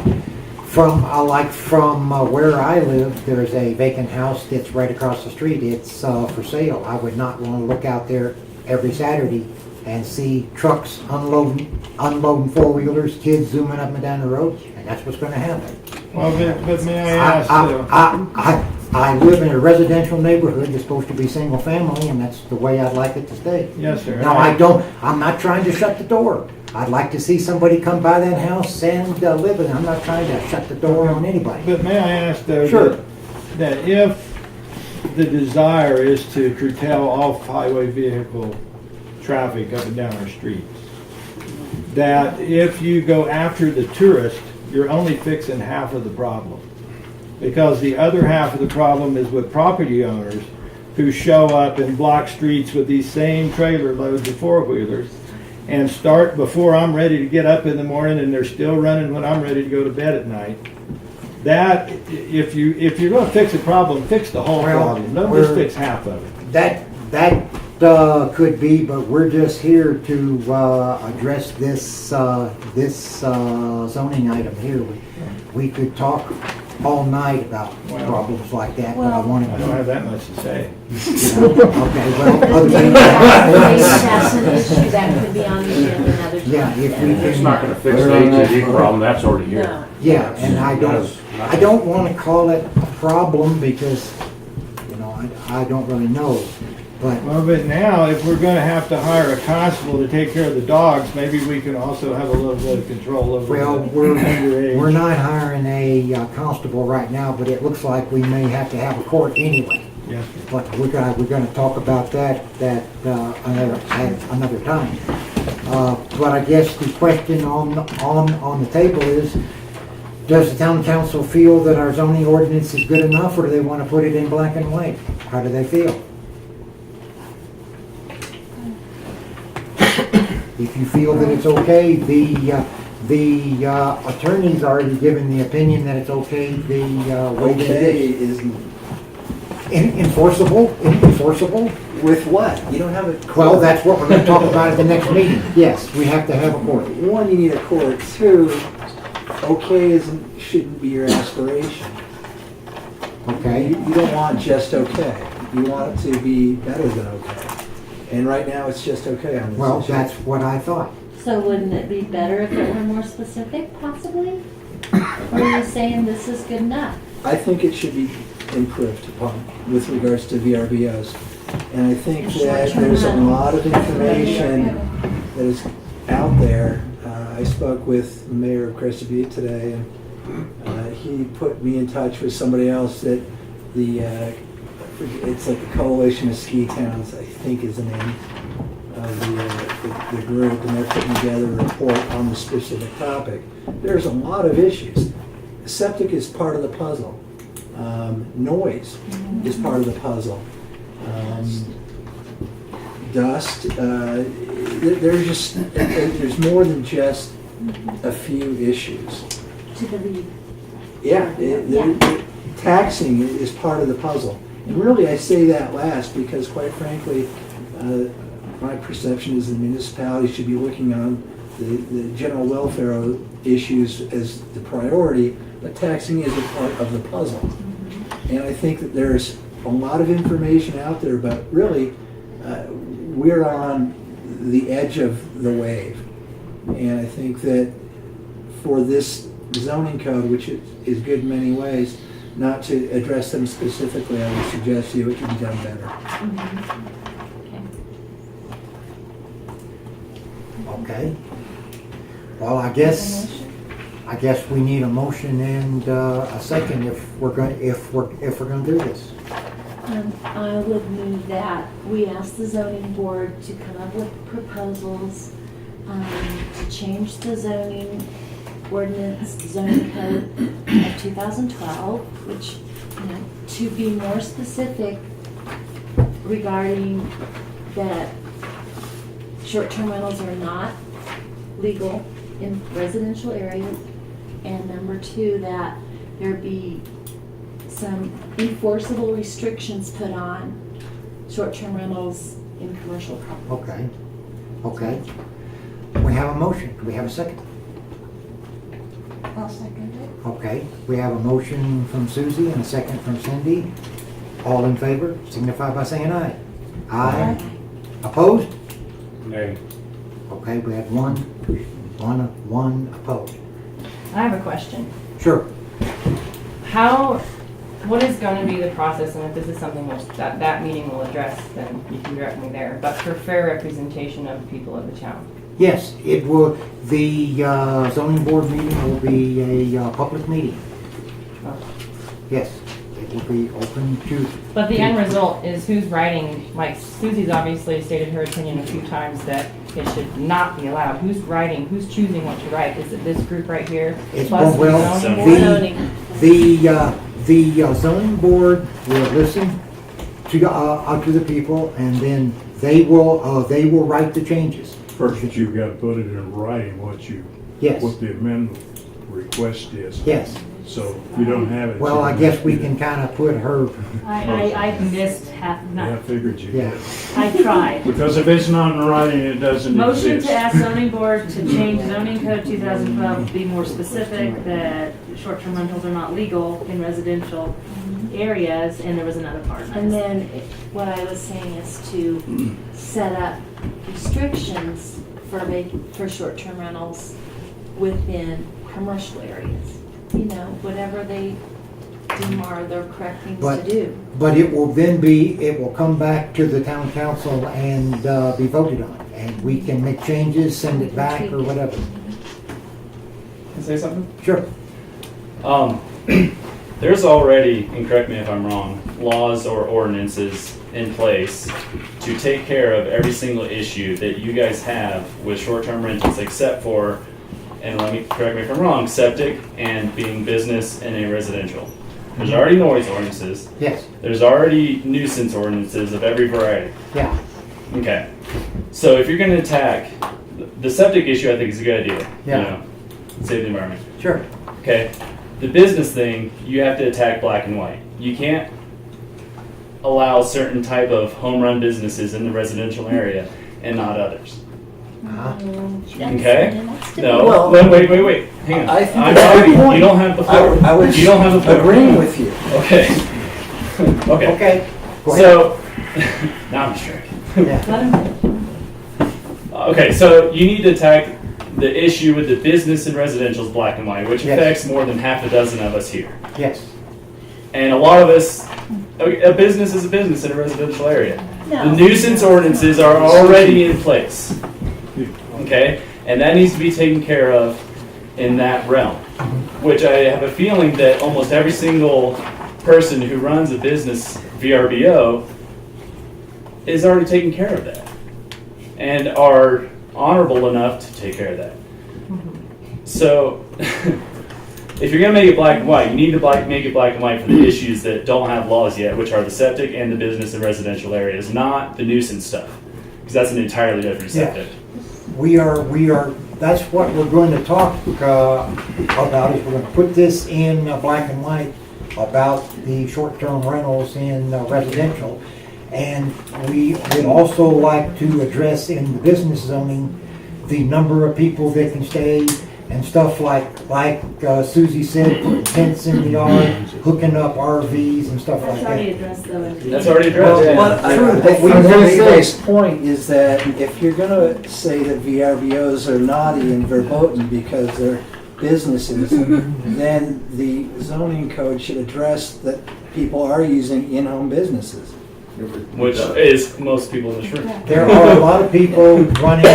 from where I live, there's a vacant house that's right across the street. It's for sale. I would not want to look out there every Saturday and see trucks unloading four-wheelers, kids zooming up and down the road, and that's what's going to happen. Well, but may I ask, I live in a residential neighborhood that's supposed to be single family, and that's the way I'd like it to stay. yes, sir. Now, I'm not trying to shut the door. I'd like to see somebody come by that house and live in it. I'm not trying to shut the door on anybody. But may I ask, though, Sure. that if the desire is to curtail off-highway vehicle traffic up and down our streets, that if you go after the tourist, you're only fixing half of the problem. Because the other half of the problem is with property owners who show up and block streets with these same trailer loads of four-wheelers and start before I'm ready to get up in the morning, and they're still running when I'm ready to go to bed at night. That, if you're gonna fix a problem, fix the whole Well, problem. Don't just we're- fix half of it. That could be, but we're just here to address this zoning item here. We could talk all night about Well, problems like that, but I well- wanted I don't to. have that much to say. Okay, well, other Maybe than that's an issue that could be on the agenda another time. Yeah, if we It's can- not gonna fix the ATV problem, that's already here. No. Yeah, and I don't want to call it a problem because, I don't really know. But Well, but now, if we're gonna have to hire a constable to take care of the dogs, maybe we can also have a little bit of control over Well, the we're underage. not hiring a constable right now, but it looks like we may have to have a court anyway. Yes, sir. But we're gonna talk about that another time. But I guess the question on the table is, does the town council feel that our zoning ordinance is good enough, or do they want to put it in black and white? How do they feel? If you feel that it's okay, the attorney's already given the opinion that it's okay the way that it Okay is. is, Enforceable? with what? You don't have a. Well, that's what we're gonna talk about at the next meeting. Yes, we have to have a court. One, you need a court. Two, okay shouldn't be your aspiration. Okay? You don't want just okay. You want it to be better than okay. And right now, it's just okay on this Well, issue. that's what I thought. So wouldn't it be better if it were more specific, possibly? Or are you saying this is good enough? I think it should be improved upon with regards to VRBOs. And I think And that short-term there's a rentals. lot of information that is out there. I spoke with the mayor of Crested Butte today, and he put me in touch with somebody else that it's like the Coalition of Ski Towns, I think is the name of the group, and they're putting together a report on the specific topic. There's a lot of issues. Septic is part of the puzzle. Noise is part of the puzzle. dust. There's more than just a few issues. To believe. Yeah, taxing is part of the puzzle. And really, I say that last because quite frankly, my perception is the municipality should be looking on the general welfare issues as the priority, but taxing is a part of the puzzle. And I think that there's a lot of information out there, but really, we're on the edge of the wave. And I think that for this zoning code, which is good in many ways, not to address them specifically, I would suggest you it can be done better. Okay. Well, I guess we need a motion and a second if we're going to do this. I would move that we ask the zoning board to come up with proposals to change the zoning ordinance, zoning code of 2012, which, to be more specific regarding that short-term rentals are not legal in residential areas, and number two, that there be some enforceable restrictions put on short-term rentals in commercial property. Okay. We have a motion. Do we have a second? I'll second it. Okay. We have a motion from Susie and a second from Cindy. All in favor, signify by saying aye. Aye. Opposed? Nay. Okay, we have one opposed. I have a question. Sure. What is going to be the process, and if this is something that meeting will address, then you can direct me there, but for fair representation of the people of the town? Yes, it will, the zoning board meeting will be a public meeting. Yes, it will be open to. But the end result is who's writing, like Susie's obviously stated her opinion a few times that it should not be allowed. Who's writing, who's choosing what to write? Is it this group right here? It's, Plus well, the zoning board? the zoning board will listen to the people, and then they will write the changes. First, you've got to put it in writing what Yes. the amendment request is. Yes. So if you don't have it. Well, I guess we can kind of put her. I missed half, I figured you Yeah. did. I tried. Because if it's not in writing, it doesn't Motion exist. to ask zoning board to change zoning code 2012 to be more specific that short-term rentals are not legal in residential areas, and there was another part. And then what I was saying is to set up restrictions for short-term rentals within commercial areas. Whatever they deem are the correct things to do. But it will come back to the town council and be voted on, and we can make changes, send it back, or whatever. Can I say something? Sure. There's already, and correct me if I'm wrong, laws or ordinances in place to take care of every single issue that you guys have with short-term rentals, except for, and correct me if I'm wrong, septic and being business in a residential. There's already noise ordinances. Yes. There's already nuisance ordinances of every variety. Yeah. Okay. So if you're going to attack the septic issue, I think is a good idea. Yeah. Save the environment. Sure. Okay. The business thing, you have to attack black and white. You can't allow certain type of home run businesses in the residential area and not others. Okay? No. Well, wait. Hang on. I think I'm that's a sorry. good point. You don't have the floor. I was you don't have the floor. agreeing with you. Okay. Okay. Okay. Go ahead. So now I'm distracted. Yeah. Okay, so you need to attack the issue with the business and residential is black and white, which Yes. affects more than half a dozen of us here. Yes. And a lot of us, a business is a business in a residential area. No. The nuisance ordinances are already in place. Okay? And that needs to be taken care of in that realm. Which I have a feeling that almost every single person who runs a business VRBO is already taking care of that. And are honorable enough to take care of that. So, if you're going to make it black and white, you need to make it black and white for the issues that don't have laws yet, which are the septic and the business and residential areas, not the nuisance stuff. Because that's an entirely different Yeah. subject. We are, that's what we're going to talk about, is we're going to put this in black and white about the short-term rentals in residential. And we would also like to address in the business zoning, the number of people that can stay and stuff like Susie said, putting tents in the yard, hooking up RVs and stuff like That's already that. addressed though. in- That's already Well, addressed. But I True, think but we- Levi's point is that if you're gonna say that VRBOs are naughty and verboten because they're businesses, then the zoning code should address that people are using in-home businesses. Which is most people in this room. There are a lot of people running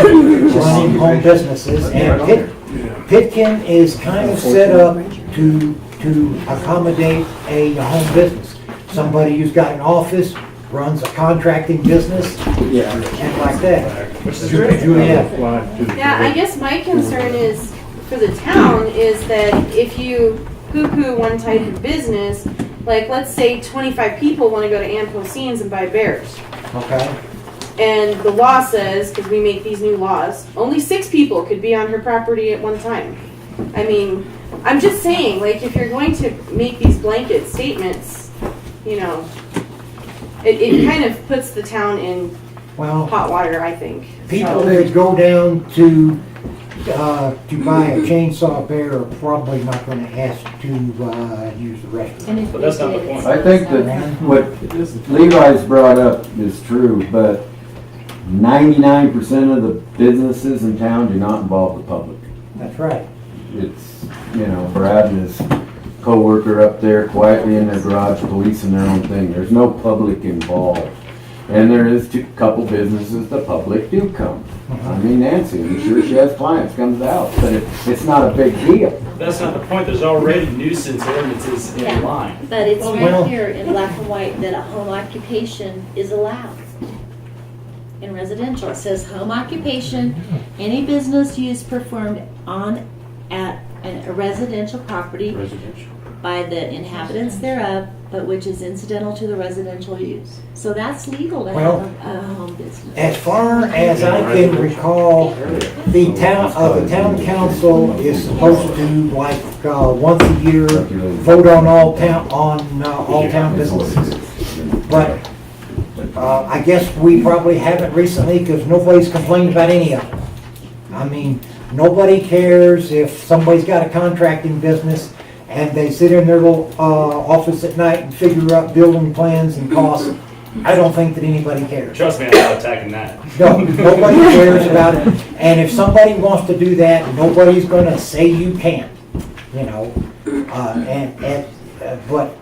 home businesses, and Pitkin is kind of set up to accommodate a home business. Somebody who's got an office, runs a contracting business, Yeah. and like that. Which is true. Juliet. Yeah, I guess my concern is, for the town, is that if you poo-poo one type of business, like let's say 25 people want to go to Ann Pocine's and buy bears. Okay, And the law says, because we make these new laws, only 6 people could be on her property at one time. I mean, I'm just saying, like, if you're going to make these blanket statements, you know, it kind of puts the town in well, hot water, I think. people So- that go down to buy a chainsaw bear are probably not gonna ask to use the restroom. And if But that's they not the did, point. it's I think not that okay. what Levi's brought up is true, but 99% of the businesses in town do not involve the public. That's right. It's, Brad and his coworker up there quietly in their garage policing their own thing. There's no public involved. And there is a couple businesses the public do come. I mean, Nancy, I'm sure she has clients come to the house, but it's not a big deal. That's not the point. There's already nuisance ordinances Yeah. in line. But it's Well- right here in black and white that a home occupation is allowed. In residential, it says home occupation, any business use performed at a residential property Residential. by the inhabitants thereof, but which is incidental to the residential use. So that's legal to Well, have a home business. As far as I can recall, the town council is supposed to, like, once a year, vote on all town businesses. But, I guess we probably haven't recently, because nobody's complained about any of them. I mean, nobody cares if somebody's got a contracting business and they sit in their little, office at night and figure out building plans and costs. I don't think that anybody cares. Trust me, I'm not attacking that. No, nobody cares about it, and if somebody wants to do that, nobody's gonna say you can't,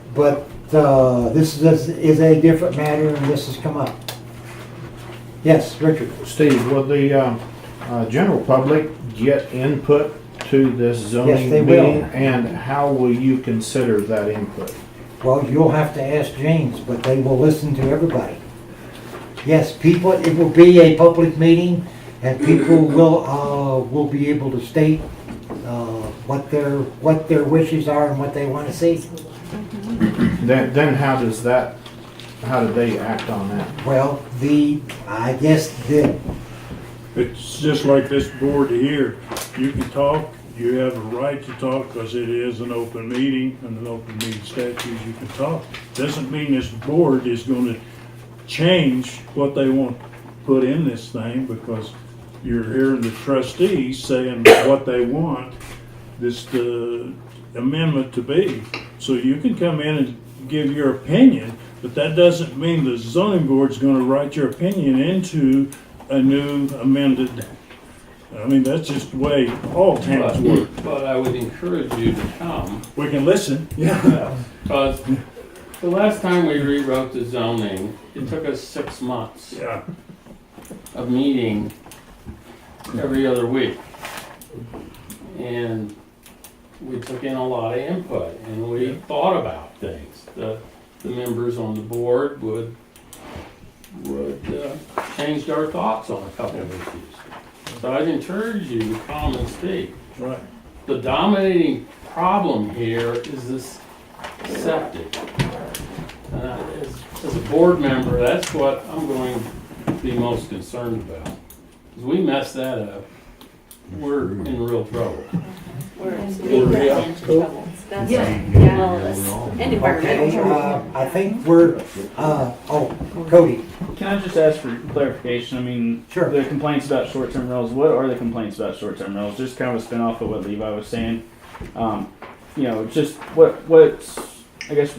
but this is a different matter, and this has come up. Yes, Richard? Steve, will the general public get input to this Yes, zoning they will. meeting? And how will you consider that input? Well, you'll have to ask James, but they will listen to everybody. Yes, people, it will be a public meeting, and people will be able to state what their wishes are and what they want to see. Then how do they act on that? Well, I guess It's just like this board here. You can talk, you have a right to talk because it is an open meeting and an open meeting statute, you can talk. Doesn't mean this board is going to change what they want put in this thing because you're hearing the trustees saying what they want this amendment to be. So you can come in and give your opinion, but that doesn't mean the zoning board's going to write your opinion into a new amended. I mean, that's just the way all towns work. But I would encourage you to come, We can listen. Yeah. because the last time we rewrote the zoning, it took us 6 months Yeah. of meeting every other week. And we took in a lot of input, and we thought about things. The members on the board would changed our thoughts on a couple of issues. So I'd encourage you to come and speak. Right. The dominating problem here is this septic. As a board member, that's what I'm going be most concerned about. 'Cause we mess that up, we're in real trouble. We're in We're residential real- trouble. That's Yeah. right. Yeah. And environmental Okay, trouble. I think we're, Cody, Can I just ask for clarification? I mean, Sure. the complaints about short-term rentals, what are the complaints about short-term rentals? Just kind of a spin-off of what Levi was saying. Just what's, I guess,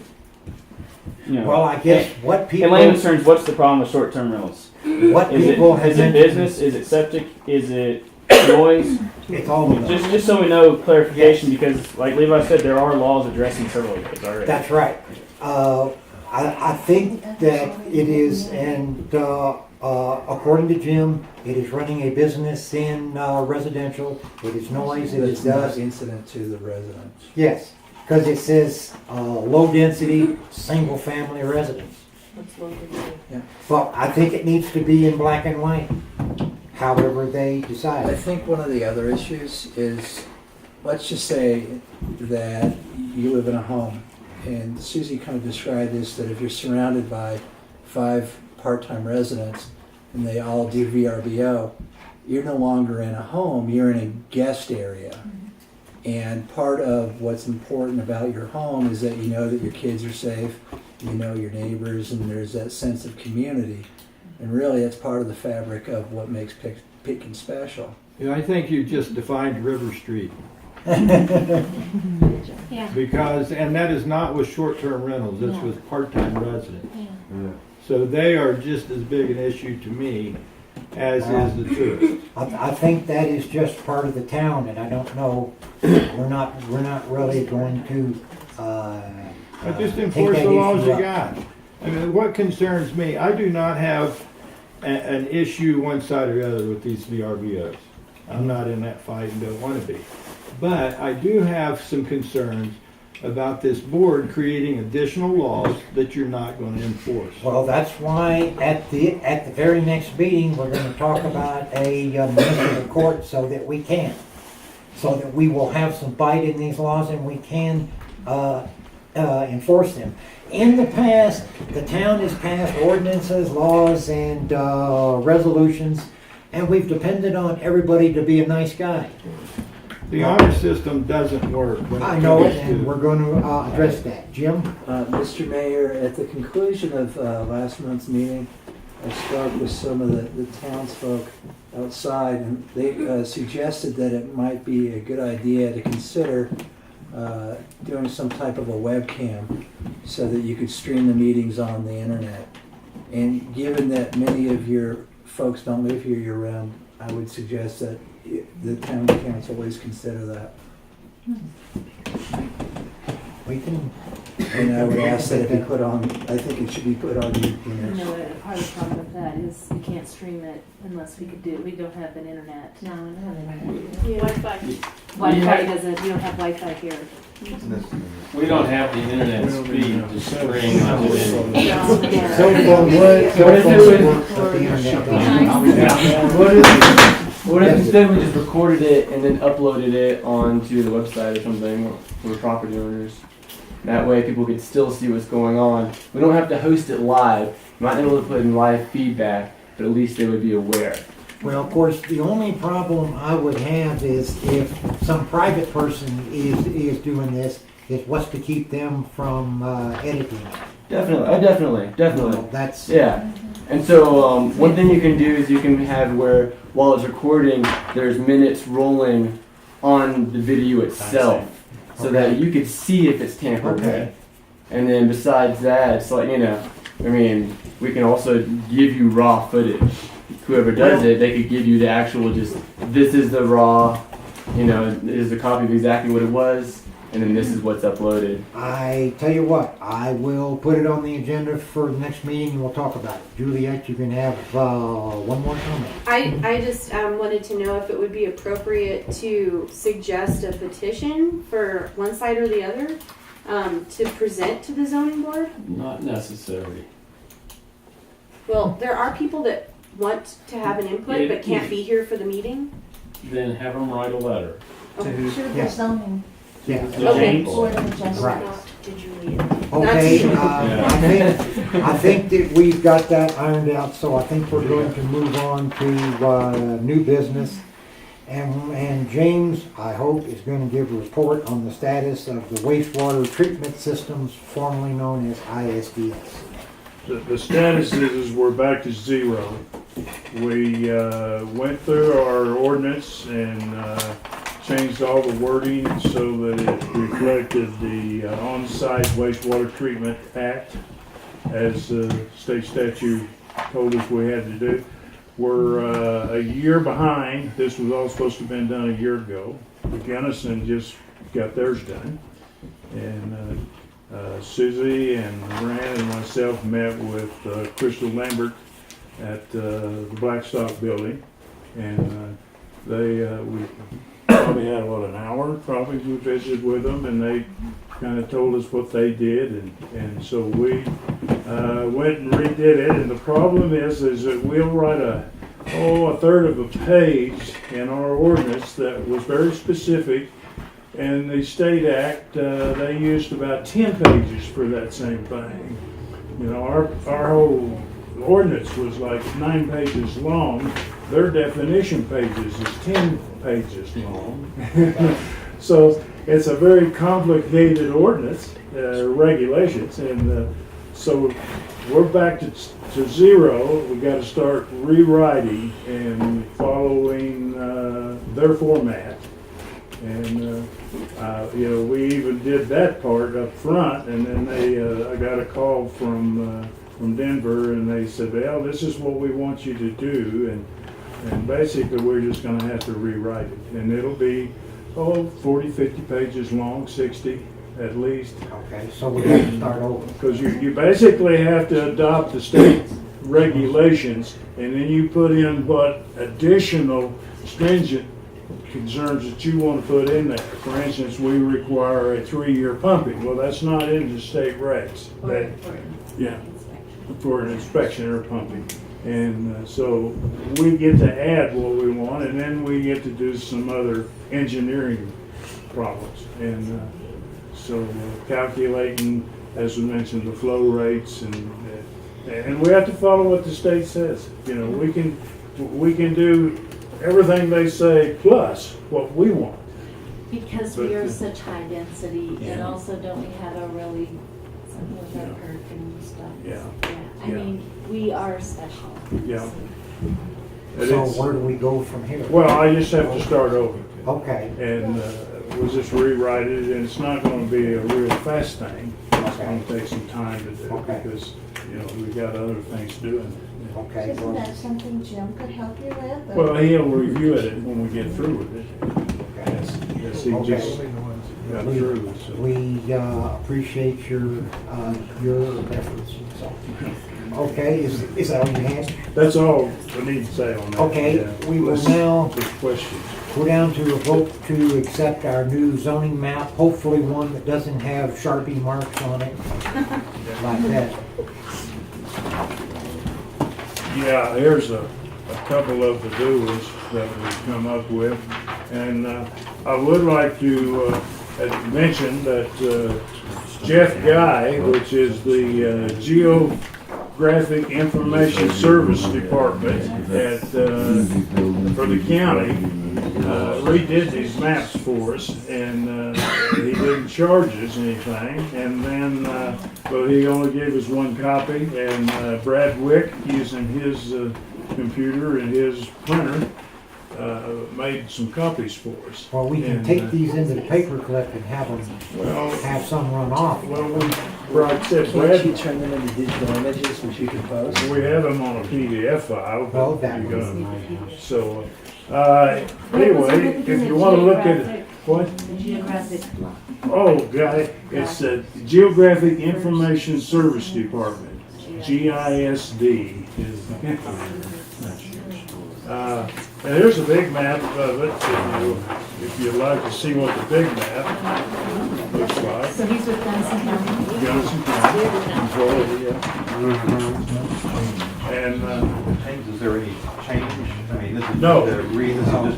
well, I guess what in people, layman's terms, what's the problem with short-term rentals? what Is people it, have is it mentioned, business? Is it septic? Is it noise? it's all of them. Just so we know clarification, because like Levi said, there are laws addressing several of those already. That's right. I think that it is, and according to Jim, it is running a business in residential. It is noise, it is It's not dust. incident to the residents. Yes, because it says low density, single family residence. But I think it needs to be in black and white, however they I decide. think one of the other issues is, let's just say that you live in a home, and Susie kind of described this, that if you're surrounded by 5 part-time residents and they all do VRBO, you're no longer in a home, you're in a guest area. And part of what's important about your home is that you know that your kids are safe, you know your neighbors, and there's that sense of community. And really, it's part of the fabric of what makes Pitkin special. Yeah, I think you just defined River Street. Yeah. Because, and that is not with short-term rentals, it's No. with part-time residents. Yeah. So they are just as big an issue to me as is the tourist. I think that is just part of the town, and I don't know, we're not really going to, Just take enforce that the laws issue you up. got. I mean, what concerns me, I do not have an issue one side or the other with these VRBOs. I'm not in that fight and don't want to be. But I do have some concerns about this board creating additional laws that you're not going to enforce. Well, that's why at the very next meeting, we're gonna talk about a municipal court so that we we will have some bite in these laws and we can enforce them. In the past, the town has passed ordinances, laws, and resolutions, and we've depended on everybody to be a nice guy. The honor system doesn't work. when I know it, comes and to- we're gonna address that. Jim? Mr. Mayor, at the conclusion of last month's meeting, I spoke with some of the townsfolk outside, and they suggested that it might be a good idea to consider doing some type of a webcam so that you could stream the meetings on the internet. And given that many of your folks don't live here year-round, I would suggest that the town council always consider that. We can. And I would ask that it be put on, I think it should be put on You your, know, part of the problem with that is you can't stream it unless we don't have an internet. No, I don't have internet. Wi-Fi. Wi-Fi doesn't, you don't have Wi-Fi here. We don't have the internet speed to string onto it. Cell phone would, cell phones work, but the internet doesn't. What if instead we just recorded it and then uploaded it onto the website or something for property owners? That way people could still see what's going on. We don't have to host it live. We might not be able to put in live feedback, but at least they would be aware. Well, of course, the only problem I would have is if some private person is doing this, is what's to keep them from editing it. Definitely, definitely. Well, that's, Yeah. And so one thing you can do is you can have where while it's recording, there's minutes rolling on the video itself, so that you could see if it's tampered with. And then besides that, it's like, I mean, we can also give you raw footage. Whoever does it, they could give you the actual this is the raw, this is a copy of exactly what it was, and then this is what's uploaded. I tell you what, I will put it on the agenda for the next meeting and we'll talk about it. Juliet, you can have one more comment. I just wanted to know if it would be appropriate to suggest a petition for one side or the other to present to the zoning board. Not necessary. Well, there are people that want to have an input but can't be here for the meeting. Then have them write a letter. Should Yeah. the zoning Yeah. The Okay. James. board of adjustment Right. did you Okay, I think that we've got that ironed out, so I think we're going to move on to new business. And James, I hope, is going to give a report on the status of the wastewater treatment systems, formerly known as ISDS. The status is we're back to zero. We went through our ordinance and changed all the wording so that it reflected the On-Site Wastewater Treatment Act as the state statute told us we had to do. We're a year behind. This was all supposed to have been done a year ago. Gunnison just got theirs done. And Susie and Rand and myself met with Crystal Lambert at the Blackstock building. And we probably had about an hour, probably we visited with them, and they kind of told us what they did, and so we went and redid it. And the problem is that we'll write a third of a page in our ordinance that was very specific, and the state act they used about 10 pages for that same thing. You know, our whole ordinance was like 9 pages long. Their definition pages is 10 pages long. So it's a very complicated ordinance, regulations, and so we're back to zero. We got to start rewriting and following their format. And you know, we even did that part up front, and then I got a call from Denver, and they said, well, this is what we want you to do, and basically we're just going to have to rewrite it, and it'll be 40, 50 pages long, 60 at least. Okay, so we have to start over. Because you basically have to adopt the state regulations, and then you put in what additional stringent concerns that you want to put in there. For instance, we require a 3-year pumping. Well, that's not in the state regs. For an inspection or pumping. And so we get to add what we want, and then we get to do some other engineering problems. And so calculating, as we mentioned, the flow rates, and we have to follow what the state says. You know, we can do everything they say plus what we want. Because we are such high density, and also don't we have a really, something with our perk and stuff. Yeah. I mean, we are special. Yeah. So where do we go from here? Well, I just have to start over. Okay. And we'll just rewrite it, and it's not going to be a real fast thing. It's going to take some time to do because, you know, we've got other things to do. Okay. Isn't that something Jim could help you with? or- Well, he'll review it when we get through with it. Yes, he just got through. So. We appreciate your efforts. So. Okay, is that all you had? That's all we need to say on that. Okay, we will now questions. go down to a vote to accept our new zoning map, hopefully one that doesn't have Sharpie marks on it, like that. Yeah, here's a couple of the do's that we've come up with. And I would like to mention that Jeff Guy, which is the Geographic Information Service Department for the county, redid these maps for us, and he didn't charge us anything. And then, but he only gave us one copy, and Brad Wick, using his computer and his printer, made some copies for us. Well, we can take these into the paperclip and have some run off. Well, Brad said, Can't you turn them into digital images which you can post? we have them on a PDF file. Well, that You was got- So, anyway, if you want to look at it, what? The geographic block. Oh, got it. It's the Geographic Information Service Department, GISD. And here's a big map of it, if you'd like to see what the big map looks like. So he's with Gunnison County? Gunnison County, Florida, yeah. And, Is there any change? I mean, this is No. just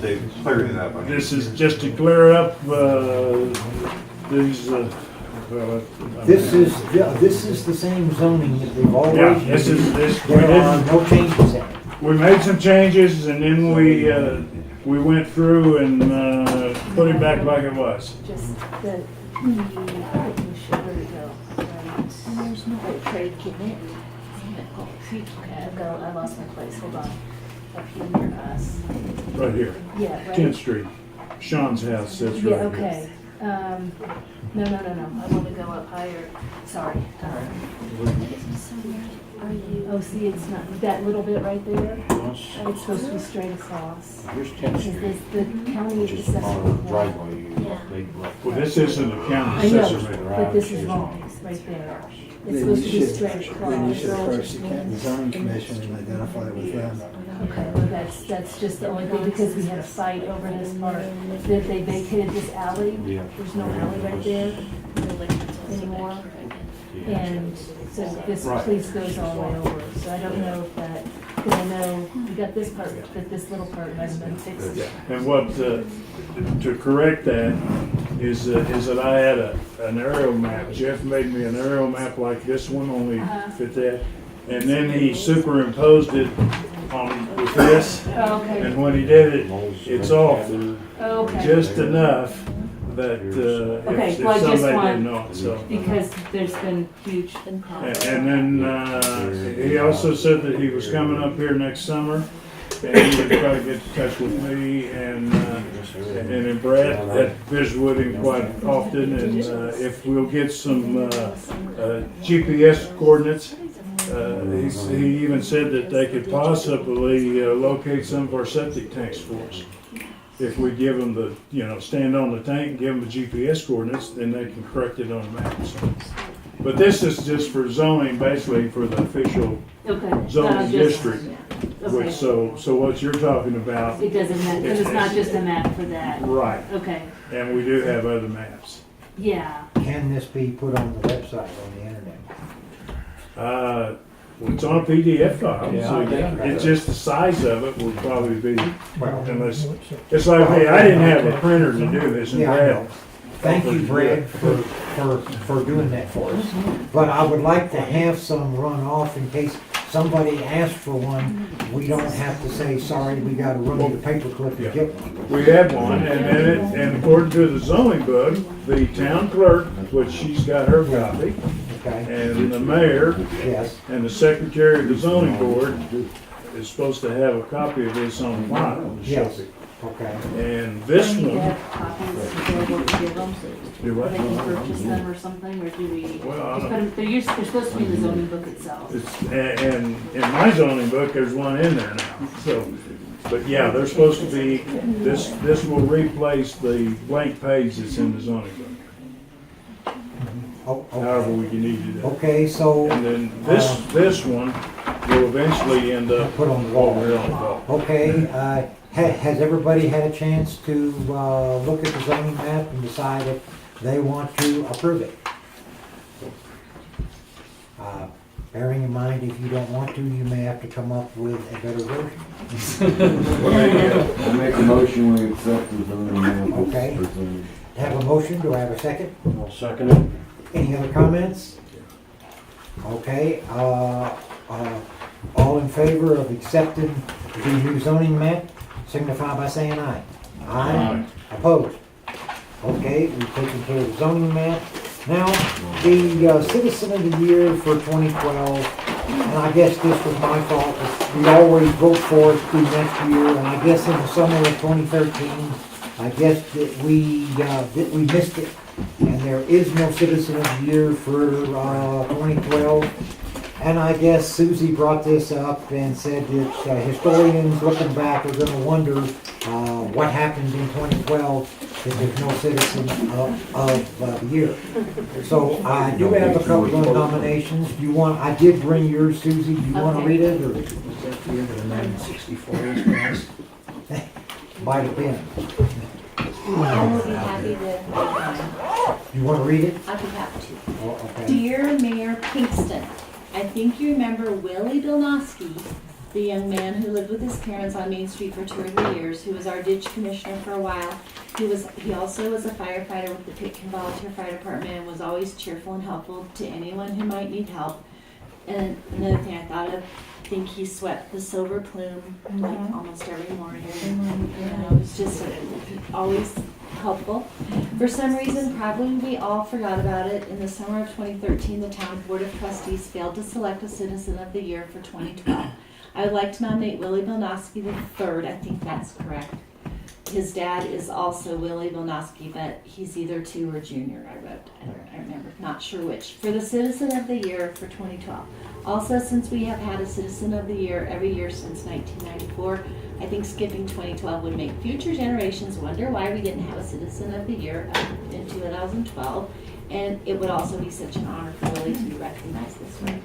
to clear it up. this is just to clear up these Well, This is the same zoning that we've always Yeah, used. we There are didn't, no changes in it. we made some changes and then we went through and, put it back like it was. Just the, I think we should, where to go? And there's no way trade can it. Oh, see, okay, I lost my place, hold on. Up here near us. Right here. Yeah, right. 10th Street. Sean's house sits right Yeah, here. okay. No, I want to go up higher. Sorry. Oh, see, it's not, that little bit right there, it's supposed to be straight across. Here's 10th Street. Because the county Which is assessor. our driveway. Yeah. Well, this isn't a county I know, assessor's. but this is wrong, right there. It's Then supposed to you be should, straight across. then you should approach the zoning commission and identify with them. Okay, well, that's just the only thing, because we had a fight over this part, that they vacated this alley. Yeah. There's no alley right there anymore. And so this police goes all the way over, so I don't know if that, because I know we got this part, but this little part hasn't been fixed. And what, to correct that, is that I had an aerial map. Jeff made me an aerial map like this one, only fit that. And then he superimposed it on with this. Oh, okay. And when he did it, it's off Okay. just enough that Okay, if well, I just somebody want, didn't know it, so. because there's been huge. And then he also said that he was coming up here next summer, and he would try to get in touch with me and then Brad that visit with him quite often, and if we'll get some GPS coordinates. He even said that they could possibly locate some of our septic tanks for us. If we give them the, stand on the tank and give them the GPS coordinates, then they can correct it on the map. So. But this is just for zoning, basically for the official Okay. zoning Just- district. Okay. Which, so what you're talking about. It doesn't matter, because it's not just a map for that. Right. Okay, And we do have other maps. yeah. Can this be put on the website on the internet? Well, it's on a PDF file, Yeah, so yeah. it's just the size of it would probably be, Well, unless, it's like me, I didn't have a printer to do this, and Yeah, I Brad. know. Thank you, Brad, for doing that for us. But I would like to have some run off in case somebody asks for one. We don't have to say, sorry, we gotta run to the paperclip and get one. We had one, and then and according to the zoning book, the town clerk, which she's got her copy, Okay, and the mayor, yes, and the secretary of the zoning board is supposed to have a copy of this on file. to show Yes. people. okay. And this Do we need to one, have copies available to give them, Do so what? they can purchase them or something, or do we? Well, I just don't- put 'em- they're supposed to be in the zoning book itself. and in my zoning book, there's one in there now, so. But yeah, they're supposed to be, this will replace the blank page that's in the zoning book. Oh, However, okay. we can need to do that. Okay, so, And then this one will eventually end up put on the wall. over here on the wall. Okay, has everybody had a chance to, look at the zoning map and decide if they want to approve it? Bearing in mind, if you don't want to, you may have to come up with a better version. I make a motion, we accept the zoning map. as Okay. presented. Have a motion, do I have a second? I'll second it. Any other comments? Okay, all in favor of accepting the new zoning map, signify by saying aye. Aye. Opposed? Okay, we've taken care of the zoning map. Now, the citizen of the year for 2012, and I guess this was my fault, we always vote for it through next year, and I guess in the summer of 2013, I guess that we missed it. And there is no citizen of the year for 2012. And I guess Susie brought this up and said that historians looking back are going to wonder what happened in 2012 if there's no citizen of the year. So I do have a couple of nominations. Do you want? I did bring yours, Susie. Do you want to read it or? Was that the year that Amendment 64 was passed? Might have been. I will be happy to. You want to read it? I'd be happy to. Oh, okay. Dear Mayor Pinkston, I think you remember Willie Dolnosky, the young man who lived with his parents on Main Street for 2 or 3 years, who was our ditch commissioner for a while. He also was a firefighter with the Pitkin Volunteer Fire Department and was always cheerful and helpful to anyone who might need help. And another thing I thought of, I think he swept the Silver Plume like almost every morning. You know, it was just always helpful. For some reason, probably we all forgot about it. In the summer of 2013, the town board of trustees failed to select a citizen of the year for 2012. I would like to nominate Willie Bilnowski III. I think that's correct. His dad is also Willie Bilnowski, but he's either 2 or junior. I don't remember, not sure which. For the citizen of the year for 2012. Also, since we have had a citizen of the year every year since 1994, I think skipping 2012 would make future generations wonder why we didn't have a citizen of the year in 2012. And it would also be such an honor for Willie to be recognized this way.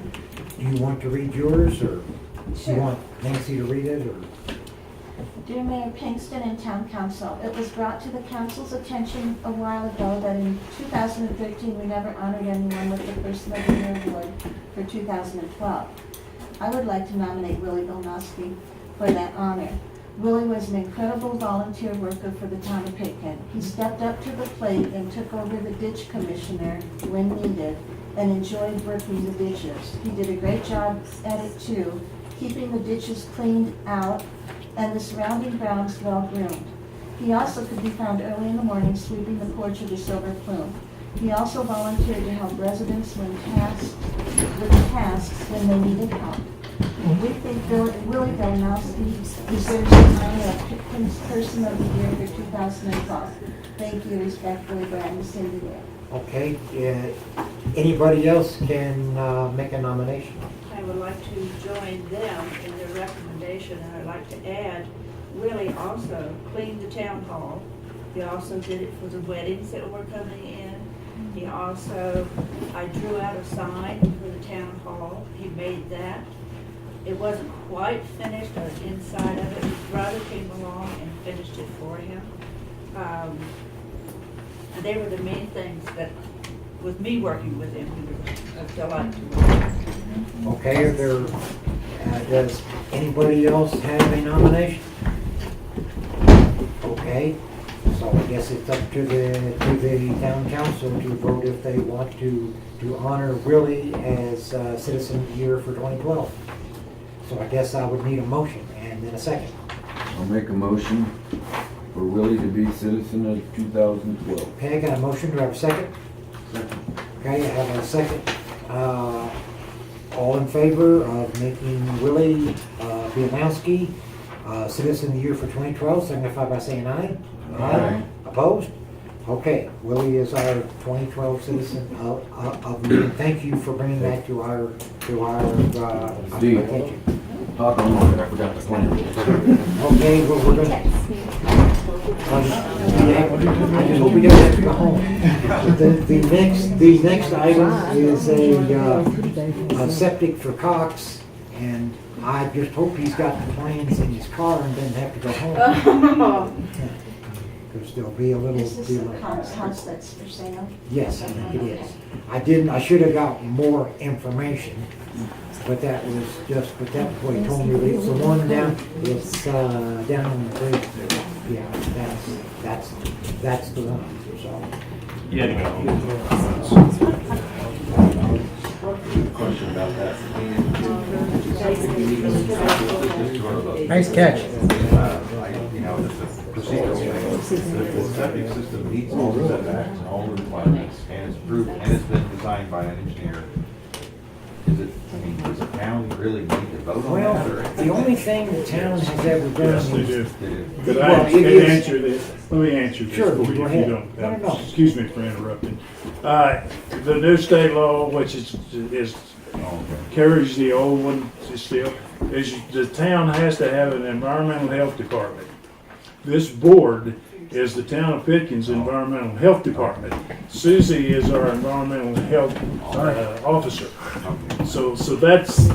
Do you want to read yours, or do Sure. you want Nancy to read it, or? Dear Mayor Pinkston and Town Council, it was brought to the council's attention a while ago that in 2013 we never honored anyone with the Person of the Year award for 2012. I would like to nominate Willie Bilnowski for that honor. Willie was an incredible volunteer worker for the town of Pitkin. He stepped up to the plate and took over the ditch commissioner when needed and enjoyed working the ditches. He did a great job at it too, keeping the ditches cleaned out and the surrounding grounds well groomed. He also could be found early in the morning sweeping the porch of the Silver Plume. He also volunteered to help residents when tasked with tasks when they needed help. We think Willie Bilnowski deserves the honor of Pitkin's Person of the Year for 2012. Thank you, respectfully, Brad and Cindy there. Okay, anybody else can make a nomination? I would like to join them in their recommendation, and I'd like to add, Willie also cleaned the town hall. He also did it for the weddings that were coming in. He also, I drew out a sign for the town hall. He made that. It wasn't quite finished on the inside of it. His brother came along and finished it for him. And they were the main things that, with me working with him, he was a delight to work with. Okay, are there, does anybody else have a nomination? Okay, so I guess it's up to the town council to vote if they want to honor Willie as Citizen of the Year for 2012. So I guess I would need a motion and then a second. I'll make a motion for Willie to be Citizen of 2012. Okay, I got a motion, do I have a second? Second. Okay, I have a second. All in favor of making Willie Bianowski Citizen of the Year for 2012, signify by saying aye. Aye. Opposed? Okay, Willie is our 2012 Citizen of the Year. Thank you for bringing that to our attention. Talk on more, I forgot the plan. Okay, well, we're gonna. I just hope we don't have to go home. The next item is a septic for Cox, and I just hope he's got the plans in his car and doesn't have to go home. Because there'll be a little. Is this the Cox house that's for sale? Yes, I think it is. I should have got more information, but that was just, but that's what he told me. It's the one down, it's down on the creek. Yeah, that's the one, so. You had to go. Question about that. Nice catch. You know, it's a procedural thing. The septic system meets all the setbacks and all the requirements, and it's approved, and it's been designed by an engineer. Does the town really need to vote on that? Or? Well, the only thing the town has ever done Yes, is. they do. Could Well, I it is- answer this? Let me answer this Sure, for go you if ahead. you don't. No. Excuse me for interrupting. The new state law, which is carries the old one still, is the town has to have an environmental health department. This board is the town of Pitkin's environmental health department. Susie is our environmental health officer. So that's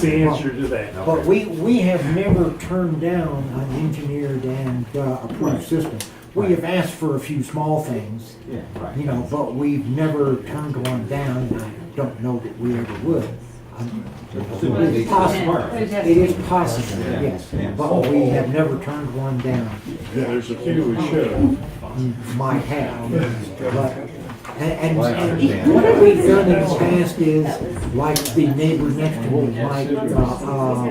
the answer to that. But we have never turned down an engineered and approved system. We have asked for a few small things, you know, but we've never turned one down, and I don't know that we ever would. It's possible, it is possible, yes, but we have never turned one down. Yeah, there's a few we should. Might have, but, and what we've done in the past is, like the neighbor next to me,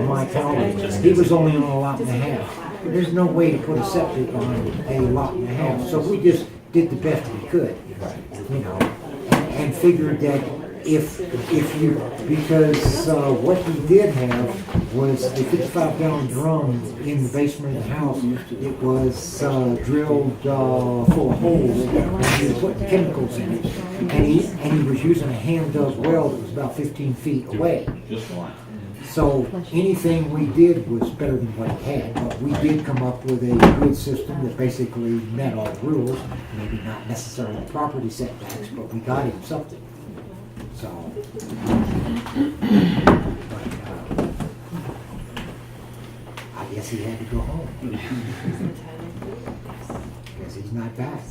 Mike Howley, he was only on a lot and a half. There's no way to put a septic on a lot and a half, so we just did the best we could, you know, and figured that if you, because what he did have was a 55-gallon drum in the basement of the house. It was drilled full of holes, and he was putting chemicals in it. And he was using a hand-dug well that was about 15 feet away. So anything we did was better than what he had, but we did come up with a good system that basically met all the rules. Maybe not necessarily property setbacks, but we got him something. So, I guess he had to go home. Because he's not back.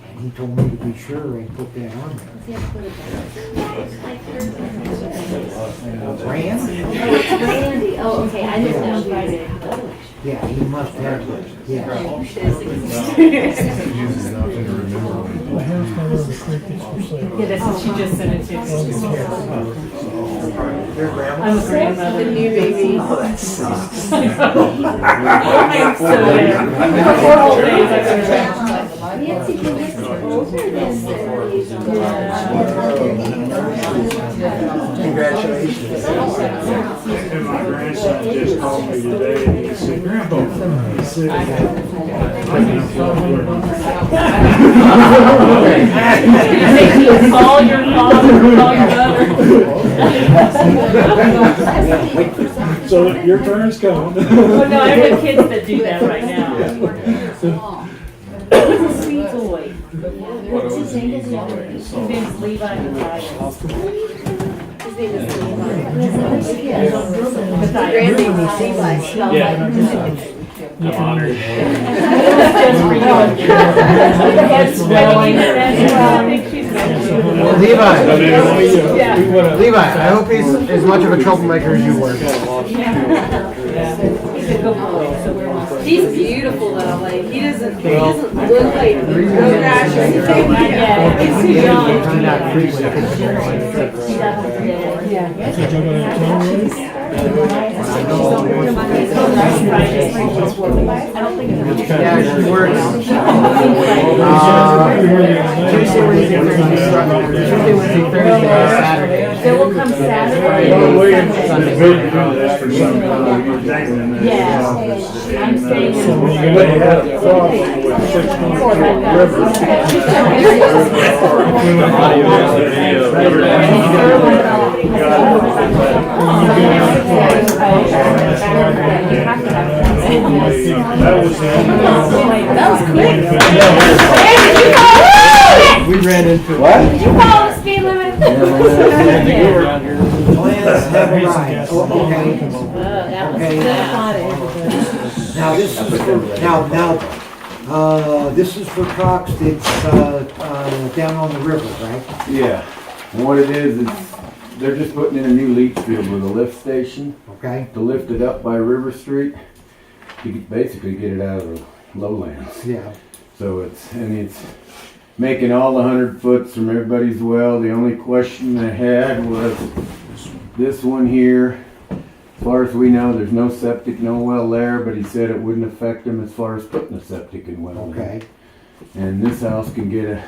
And he told me to be sure and put that on there. Rand? Randy, oh, okay, I didn't know. Yeah, he must have, yeah. Yeah, that's what she just sent it to. I'm a grandmother. The new baby. I'm so there. For 4 whole days, I've been around. Nancy, can this older than 70? Congratulations. And my grandson just called me today and he said, Grandpa, he said, Call your father, call your mother. so your turn's coming. Oh, no, I have kids that do that right now. He's a sweet boy. What's his name? His name's Levi Matthias. His name is Levi. Matthias. I'm honored. Just for you. Yes, I think she's Levi, Yeah. Levi, I hope he's as much of a troublemaker as you were. Yeah. He's a good boy, so we're not. He's beautiful though. Like he doesn't look like road rash or anything. Yeah, he's too young. Yeah, she works. Tuesday, Wednesday, Thursday, Saturday. They will come Saturday. Yeah. I'm staying in. That was quick. We ran into What? You follow the speed limit? Plans have arrived. Okay. Now this is for, this is for Cox that's, down on the river, right? Yeah. And what it is they're just putting in a new leach field with a lift station. Okay. To lift it up by River Street. You could basically get it out of the lowlands. Yeah. So it's making all the 100 foots from everybody's well. The only question I had was this one here. As far as we know, there's no septic, no well there, but he said it wouldn't affect him as far as putting a septic and well. Okay. And this house can get a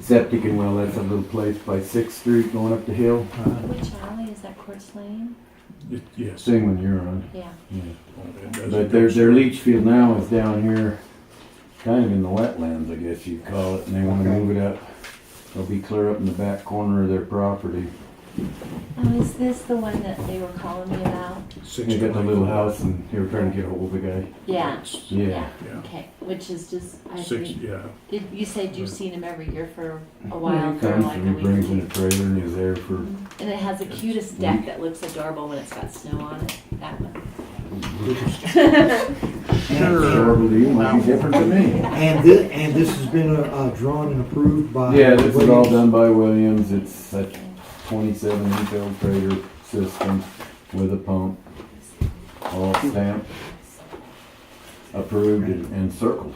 septic and well. That's a little place by 6th Street going up the hill. Which alley is that, Courts Lane? Yes. Same one you're on. Yeah. But their leach field now is down here, kind of in the wetlands, I guess you'd call it, and they want to move it up. They'll be clear up in the back corner of their property. Oh, is this the one that they were calling me about? They got the little house, and they were trying to get a hold of the guy. Yeah. Yeah. Okay, which is just, I Six, think. yeah. Did you said you've seen him every year for a He while, for comes like a and he week? brings in a trailer and he's there for. And it has the cutest deck that looks adorable when it's got snow on it. That one. Adorable to you, might be different to me. And this has been drawn and approved by. Yeah, this is all Williams. done by Williams. It's 27 infiltrator system with a pump, all stamped, approved and circled.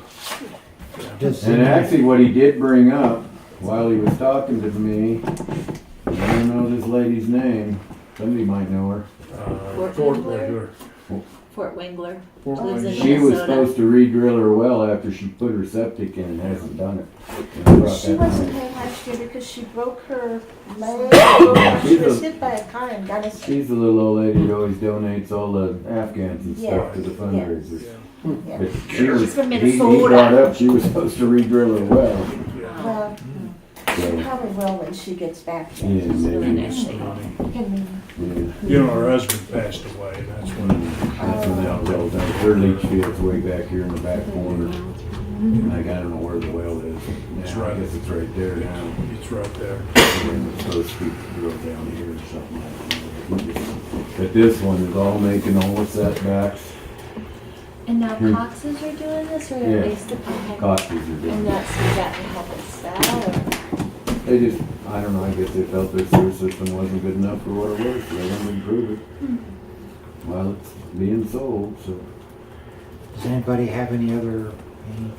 And actually what he did bring up while he was talking to me, I don't know this lady's name, somebody might know her. Fort Wengler. Fort Wengler. Lives in She was Minnesota. supposed to re-drill her well after she put her septic in and hasn't done it. And I brought She that wasn't down. here last year because she broke her leg. She She's was a- hit by a car and got us. She's the little old lady who always donates all the Afghans and stuff to the Yes, fundraisers. Yeah. But she was, She's from he Minnesota. brought up she was supposed to re-drill her well. Well, she probably will when she gets back. Yeah, maybe. You know, her husband passed away, that's when. That's when that well done. Their leach field's way back here in the back corner. Like, I don't know where the well is. It's Now, I right. guess it's right there now. It's right there. And it's supposed to be drilled down here or something like that. But this one is all making all the setbacks. And now Hmm. Cox's are doing this, or Yeah. at least the people? Cox's are doing And it. that's, is that to help us out, or? They just, I don't know, I guess they felt their sewer system wasn't good enough for what it was, so they wanted to improve it. While it's being sold, so. Does anybody have any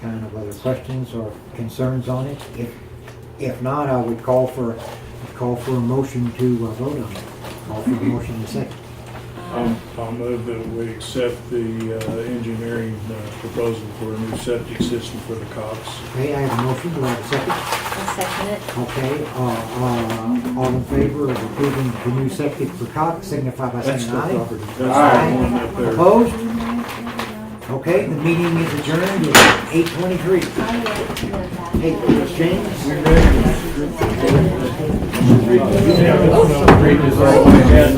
kind of other questions or concerns on it? If not, I would call for a motion to vote on it. Call for a motion in a second. I'll move that we accept the engineering proposal for a new septic system for the Cox. Okay, I have a motion. Do I have a second? I'll second it. Okay, all in favor of approving the new septic for Cox, signify by That's saying the aye. property. That's the one up there. Opposed? Okay, the meeting is adjourned at 8:23. Hey, James, you ready? Read this all the way ahead.